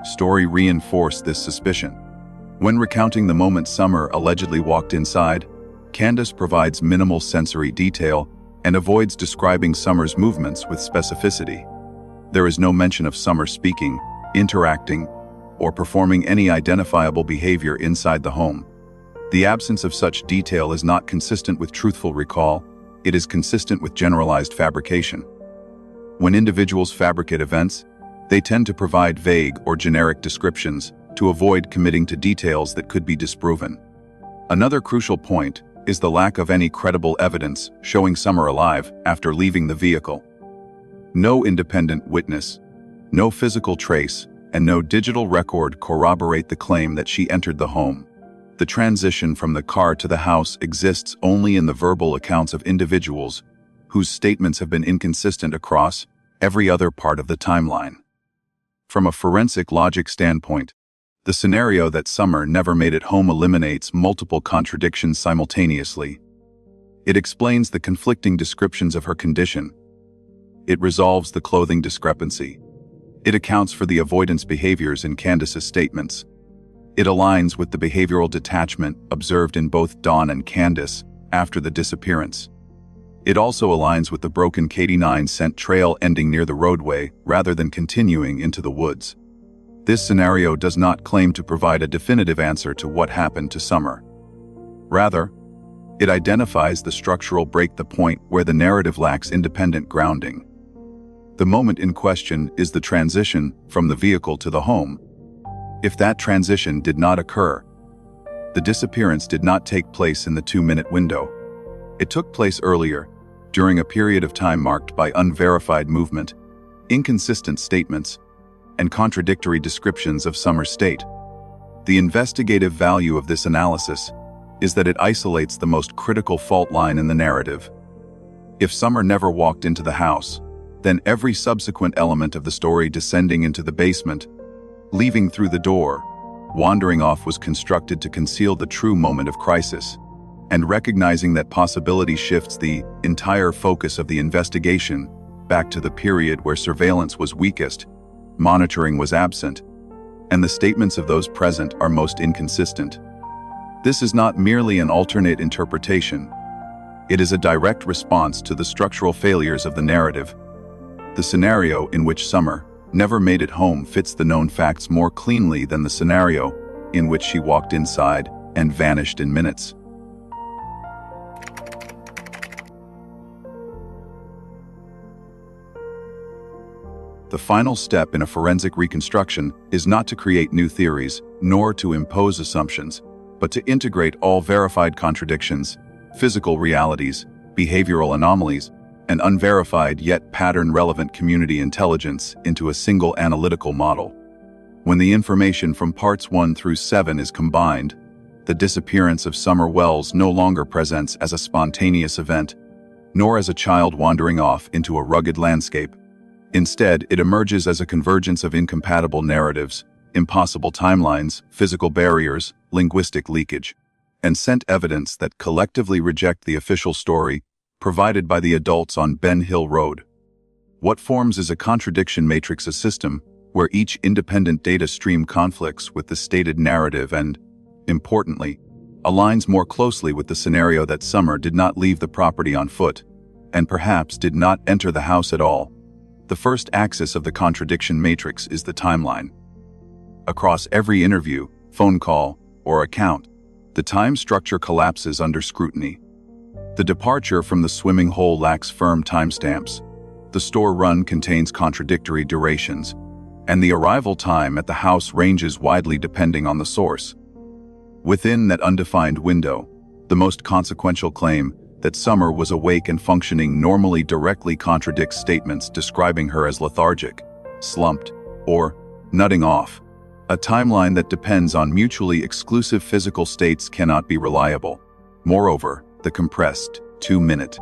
story reinforce this suspicion. When recounting the moment Summer allegedly walked inside, Candus provides minimal sensory detail and avoids describing Summer's movements with specificity. There is no mention of Summer speaking, interacting, or performing any identifiable behavior inside the home. The absence of such detail is not consistent with truthful recall, it is consistent with generalized fabrication. When individuals fabricate events, they tend to provide vague or generic descriptions to avoid committing to details that could be disproven. Another crucial point is the lack of any credible evidence showing Summer alive after leaving the vehicle. No independent witness, no physical trace, and no digital record corroborate the claim that she entered the home. The transition from the car to the house exists only in the verbal accounts of individuals whose statements have been inconsistent across every other part of the timeline. From a forensic logic standpoint, the scenario that Summer never made it home eliminates multiple contradictions simultaneously. It explains the conflicting descriptions of her condition. It resolves the clothing discrepancy. It accounts for the avoidance behaviors in Candus's statements. It aligns with the behavioral detachment observed in both Dawn and Candus after the disappearance. It also aligns with the broken K9 scent trail ending near the roadway rather than continuing into the woods. This scenario does not claim to provide a definitive answer to what happened to Summer. Rather, it identifies the structural break, the point where the narrative lacks independent grounding. The moment in question is the transition from the vehicle to the home. If that transition did not occur, the disappearance did not take place in the 2-minute window. It took place earlier, during a period of time marked by unverified movement, inconsistent statements, and contradictory descriptions of Summer's state. The investigative value of this analysis is that it isolates the most critical fault line in the narrative. If Summer never walked into the house, then every subsequent element of the story descending into the basement, leaving through the door, wandering off was constructed to conceal the true moment of crisis. And recognizing that possibility shifts the entire focus of the investigation back to the period where surveillance was weakest, monitoring was absent, and the statements of those present are most inconsistent. This is not merely an alternate interpretation. It is a direct response to the structural failures of the narrative. The scenario in which Summer never made it home fits the known facts more cleanly than the scenario in which she walked inside and vanished in minutes. The final step in a forensic reconstruction is not to create new theories, nor to impose assumptions, but to integrate all verified contradictions, physical realities, behavioral anomalies, and unverified yet pattern-relevant community intelligence into a single analytical model. When the information from parts 1 through 7 is combined, the disappearance of Summer Wells no longer presents as a spontaneous event, nor as a child wandering off into a rugged landscape. Instead, it emerges as a convergence of incompatible narratives, impossible timelines, physical barriers, linguistic leakage, and scent evidence that collectively reject the official story provided by the adults on Ben Hill Road. What forms is a contradiction matrix, a system where each independent data stream conflicts with the stated narrative and, importantly, aligns more closely with the scenario that Summer did not leave the property on foot, and perhaps did not enter the house at all. The first axis of the contradiction matrix is the timeline. Across every interview, phone call, or account, the time structure collapses under scrutiny. The departure from the swimming hole lacks firm timestamps, the store run contains contradictory durations, and the arrival time at the house ranges widely depending on the source. Within that undefined window, the most consequential claim, that Summer was awake and functioning normally, directly contradicts statements describing her as lethargic, slumped, or nutting off. A timeline that depends on mutually exclusive physical states cannot be reliable. Moreover, the compressed 2-minute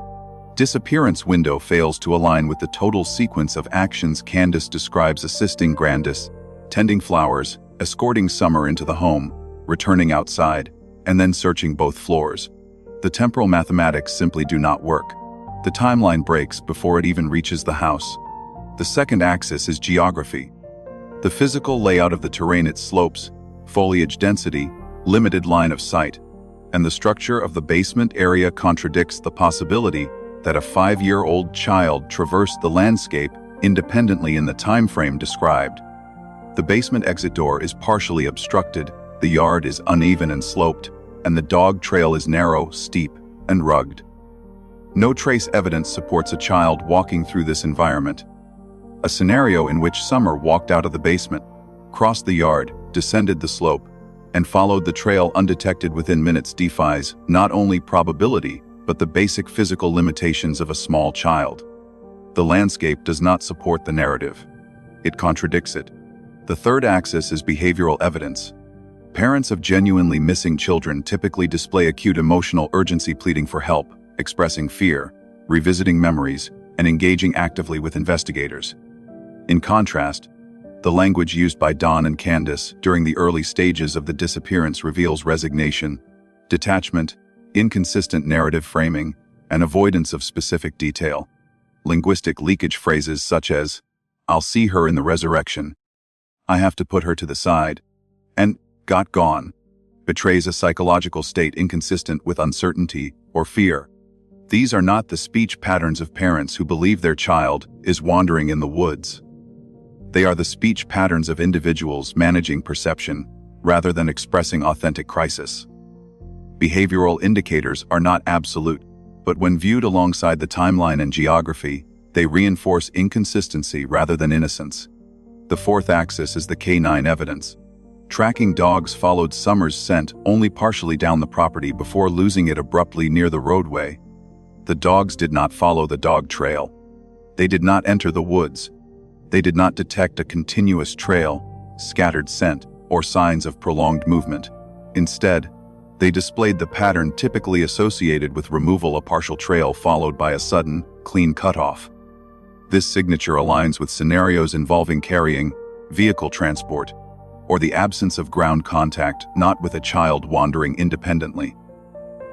disappearance window fails to align with the total sequence of actions Candus describes: assisting Candus, tending flowers, escorting Summer into the home, returning outside, and then searching both floors. The temporal mathematics simply do not work. The timeline breaks before it even reaches the house. The second axis is geography. The physical layout of the terrain, its slopes, foliage density, limited line of sight, and the structure of the basement area contradicts the possibility that a 5-year-old child traversed the landscape independently in the time frame described. The basement exit door is partially obstructed, the yard is uneven and sloped, and the dog trail is narrow, steep, and rugged. No trace evidence supports a child walking through this environment. A scenario in which Summer walked out of the basement, crossed the yard, descended the slope, and followed the trail undetected within minutes defies not only probability, but the basic physical limitations of a small child. The landscape does not support the narrative. It contradicts it. The third axis is behavioral evidence. Parents of genuinely missing children typically display acute emotional urgency, pleading for help, expressing fear, revisiting memories, and engaging actively with investigators. In contrast, the language used by Dawn and Candus during the early stages of the disappearance reveals resignation, detachment, inconsistent narrative framing, and avoidance of specific detail. Linguistic leakage, phrases such as, I'll see her in the resurrection. I have to put her to the side. And got gone betrays a psychological state inconsistent with uncertainty or fear. These are not the speech patterns of parents who believe their child is wandering in the woods. They are the speech patterns of individuals managing perception rather than expressing authentic crisis. Behavioral indicators are not absolute, but when viewed alongside the timeline and geography, they reinforce inconsistency rather than innocence. The fourth axis is the canine evidence. Tracking dogs followed Summer's scent only partially down the property before losing it abruptly near the roadway. The dogs did not follow the dog trail. They did not enter the woods. They did not detect a continuous trail, scattered scent, or signs of prolonged movement. Instead, they displayed the pattern typically associated with removal: a partial trail followed by a sudden, clean cutoff. This signature aligns with scenarios involving carrying, vehicle transport, or the absence of ground contact, not with a child wandering independently.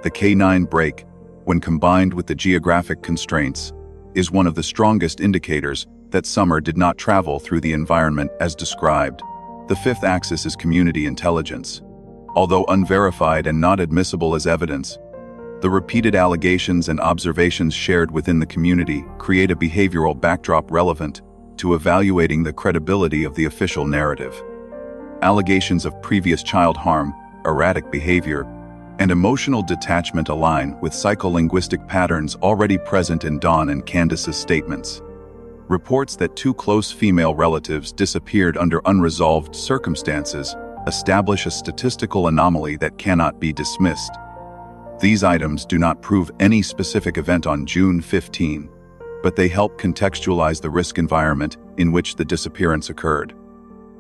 The canine break, when combined with the geographic constraints, is one of the strongest indicators that Summer did not travel through the environment as described. The fifth axis is community intelligence. Although unverified and not admissible as evidence, the repeated allegations and observations shared within the community create a behavioral backdrop relevant to evaluating the credibility of the official narrative. Allegations of previous child harm, erratic behavior, and emotional detachment align with psycholinguistic patterns already present in Dawn and Candus's statements. Reports that two close female relatives disappeared under unresolved circumstances establish a statistical anomaly that cannot be dismissed. These items do not prove any specific event on June 15, but they help contextualize the risk environment in which the disappearance occurred.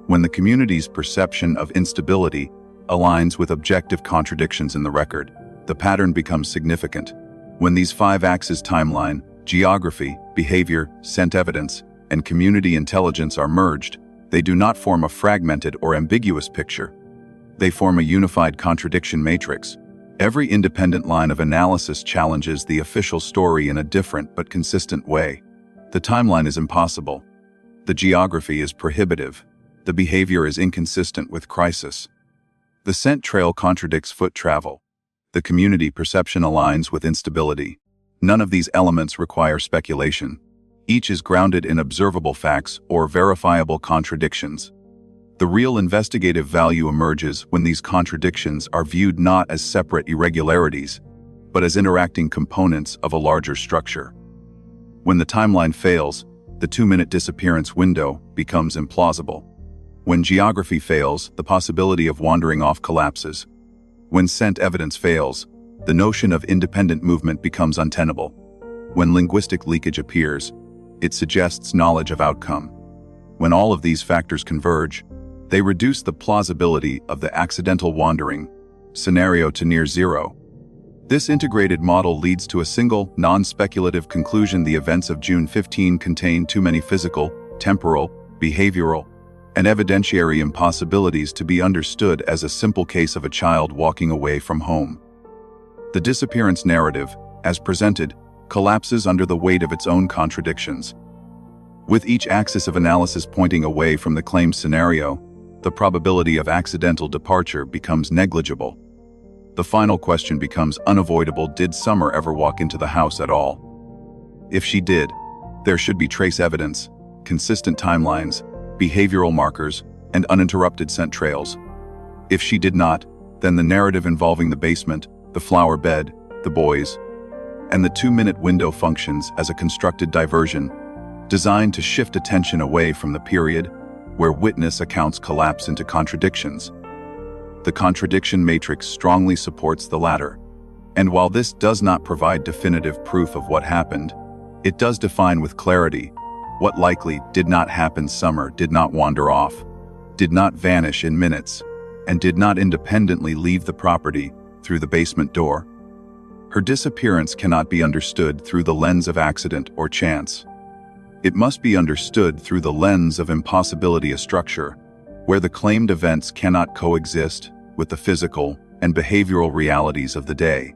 When the community's perception of instability aligns with objective contradictions in the record, the pattern becomes significant. When these five-axis timeline, geography, behavior, scent evidence, and community intelligence are merged, they do not form a fragmented or ambiguous picture. They form a unified contradiction matrix. Every independent line of analysis challenges the official story in a different but consistent way. The timeline is impossible. The geography is prohibitive. The behavior is inconsistent with crisis. The scent trail contradicts foot travel. The community perception aligns with instability. None of these elements require speculation. Each is grounded in observable facts or verifiable contradictions. The real investigative value emerges when these contradictions are viewed not as separate irregularities, but as interacting components of a larger structure. When the timeline fails, the 2-minute disappearance window becomes implausible. When geography fails, the possibility of wandering off collapses. When scent evidence fails, the notion of independent movement becomes untenable. When linguistic leakage appears, it suggests knowledge of outcome. When all of these factors converge, they reduce the plausibility of the accidental wandering scenario to near zero. This integrated model leads to a single, non-speculative conclusion: the events of June 15 contain too many physical, temporal, behavioral, and evidentiary impossibilities to be understood as a simple case of a child walking away from home. The disappearance narrative, as presented, collapses under the weight of its own contradictions. With each axis of analysis pointing away from the claimed scenario, the probability of accidental departure becomes negligible. The final question becomes unavoidable: did Summer ever walk into the house at all? If she did, there should be trace evidence, consistent timelines, behavioral markers, and uninterrupted scent trails. If she did not, then the narrative involving the basement, the flower bed, the boys, and the 2-minute window functions as a constructed diversion, designed to shift attention away from the period where witness accounts collapse into contradictions. The contradiction matrix strongly supports the latter. And while this does not provide definitive proof of what happened, it does define with clarity what likely did not happen. Summer did not wander off, did not vanish in minutes, and did not independently leave the property through the basement door. Her disappearance cannot be understood through the lens of accident or chance. It must be understood through the lens of impossibility, a structure where the claimed events cannot coexist with the physical and behavioral realities of the day.